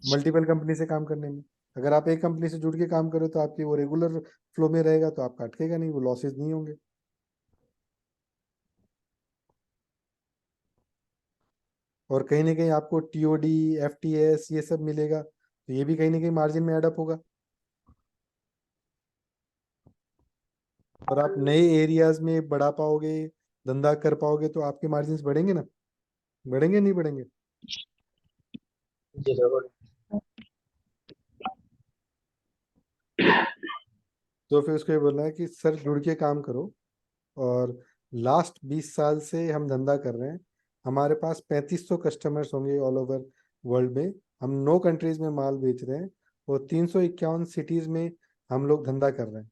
मल्टीपल कंपनी से काम करने में। अगर आप एक कंपनी से जुड़ के काम करो तो आपकी वो रेगुलर फ्लो में रहेगा, तो आपका अटकेगा नहीं, वो लॉसेस नहीं होंगे। और कहीं ना कहीं आपको टीओडी, एफटीएस ये सब मिलेगा, तो ये भी कहीं ना कहीं मार्जिन में एडअप होगा। और आप नए एरियाज में बढ़ा पाओगे, धंधा कर पाओगे, तो आपके मार्जिन बढ़ेंगे ना, बढ़ेंगे नहीं बढ़ेंगे? जी जरूर। तो फिर उसको ये बोलना है कि सर जुड़ के काम करो। और लास्ट 20 साल से हम धंधा कर रहे हैं, हमारे पास 3500 कस्टमर्स होंगे ऑल ओवर वर्ल्ड में। हम 9 कंट्रीज में माल बेच रहे हैं और 351 सिटीज में हम लोग धंधा कर रहे हैं।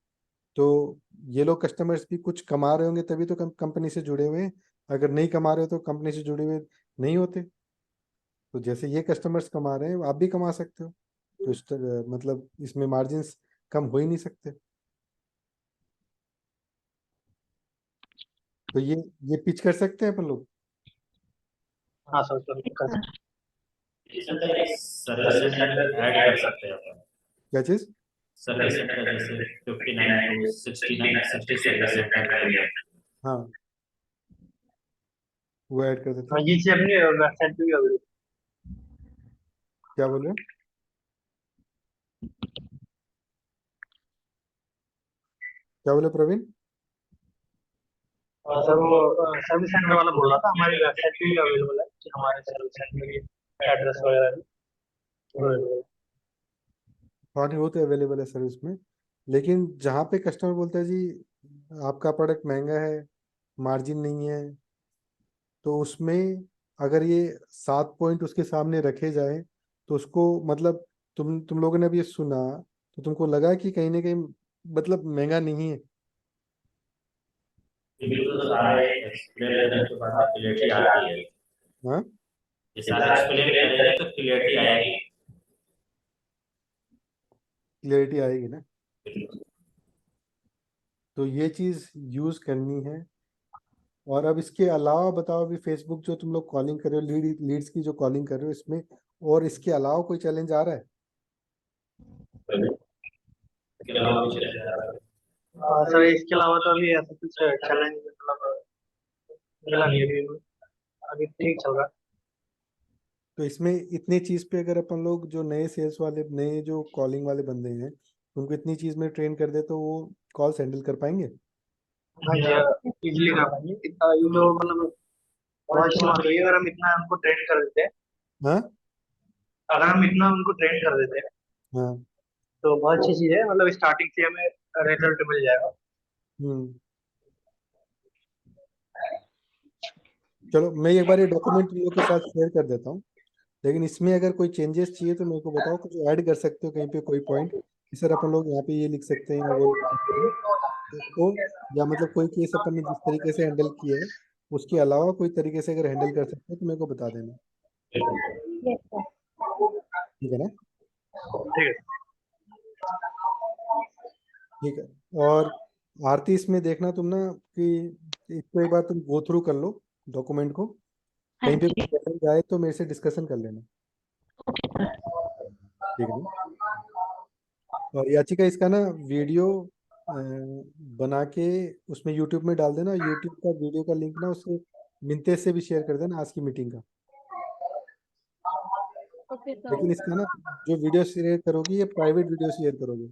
तो ये लोग कस्टमर्स भी कुछ कमा रहे होंगे तभी तो कंपनी से जुड़े हुए हैं। अगर नहीं कमा रहे हो तो कंपनी से जुड़े हुए नहीं होते। तो जैसे ये कस्टमर्स कमा रहे हैं आप भी कमा सकते हो। तो मतलब इसमें मार्जिन्स कम हो ही नहीं सकते। तो ये पिच कर सकते हैं अपन लोग। हाँ सर सर कर इसमें तो एक सर्विस सेंटर ऐड कर सकते हैं अपन। क्या चीज? सर्विस सेंटर जैसे 59 टू 69 60 सर्विस सेंटर रहेंगे। हाँ, वो ऐड कर देते हाँ, हैं। ये चीज अपनी वेबसाइट पे भी अवेलेबल। क्या बोल रहे हो? क्या बोले प्रवीण? सर वो सर्विस सेंटर वाला बोल रहा था, हमारी वेबसाइट पे भी अवेलेबल है कि हमारे सर्विस सेंटर की एड्रेस वगैरह भी available है। हाँ नहीं, वो तो अवेलेबल है सर्विस में। लेकिन जहाँ पे कस्टमर बोलता है जी आपका प्रोडक्ट महंगा है, मार्जिन नहीं है, तो उसमें अगर ये 7 पॉइंट उसके सामने रखे जाए तो उसको मतलब तुम लोगों ने अभी ये सुना तो तुमको लगा कि कहीं ना कहीं मतलब महंगा नहीं है। ये बिल्कुल सारे एक्सप्लेन करने के बाद में क्लियरिटी आती है। हाँ, ये सारे एक्सप्लेन करेंगे तो क्लियरिटी आएगी। क्लियरिटी आएगी ना। तो ये चीज़ यूज़ करनी है। और अब इसके अलावा बताओ, अभी फेसबुक जो तुम लोग कॉलिंग कर रहे हो, लीड्स की जो कॉलिंग कर रहे हो इसमें, और इसके अलावा कोई चैलेंज आ रहा है? सर इसके अलावा तो अभी ऐसा कुछ चैलेंज मतलब मिला नहीं अभी। अभी ठीक चल रहा है। तो इसमें इतनी चीज़ पे अगर अपन लोग जो नए सेल्स वाले, नए जो कॉलिंग वाले बंदे हैं, उनको इतनी चीज़ में ट्रेन कर दे तो वो कॉल्स हैंडल कर पाएंगे? हाँ जी, इजीली कर पाएंगे। इतना ये तो मतलब बहुत अच्छी बात हुई है, अगर हम इतना उनको ट्रेन कर देते हैं। हाँ अगर हम इतना उनको ट्रेन कर देते हैं हाँ। तो बहुत अच्छी चीज है, मतलब स्टार्टिंग से हमें रिजल्ट मिल जाएगा। हम्म। चलो मैं एक बार ये डॉक्यूमेंट तुम लोग के साथ शेयर कर देता हूँ। लेकिन इसमें अगर कोई चेंजेस चाहिए तो मेरे को बताओ, कुछ ऐड कर सकते हो कहीं पे कोई पॉइंट कि सर अपन लोग यहाँ पे ये लिख सकते हैं या वो लिख सकते हैं तो, या मतलब कोई केस अपन ने जिस तरीके से हैंडल किया है उसके अलावा कोई तरीके से अगर हैंडल कर सकते हो तो मेरे को बता देना। Yes sir. ठीक है ना? ठीक है। ठीक है। और आरती इसमें देखना तुम ना कि इसको एक बार तुम गो थ्रू कर लो डॉक्यूमेंट को। हाँ कहीं पे जी। कोई challenge आए तो मेरे से डिस्कशन कर लेना। Okay sir. ठीक है ना? और याचिका इसका ना वीडियो बना के उसमें यूट्यूब में डाल देना। यूट्यूब का वीडियो का लिंक ना उससे मिनते से भी शेयर कर देना आज की मीटिंग का। Okay sir. लेकिन इसका ना जो वीडियो शेयर करोगी ये प्राइवेट वीडियो शेयर करोगे।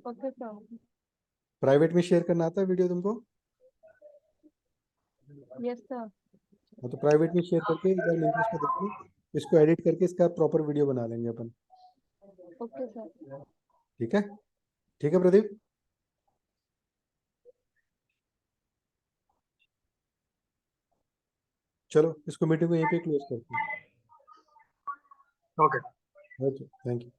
Okay sir. प्राइवेट में शेयर करना आता है वीडियो तुमको? Yes sir. हाँ, तो प्राइवेट में शेयर करके एक बार मिनते को देखना, इसको एडिट करके इसका प्रॉपर वीडियो बना लेंगे अपन। Okay sir. ठीक है? ठीक है प्रदीप। चलो इसको मीटिंग को यहीं पे क्लोज करते हैं। ओके। Okay, thank you.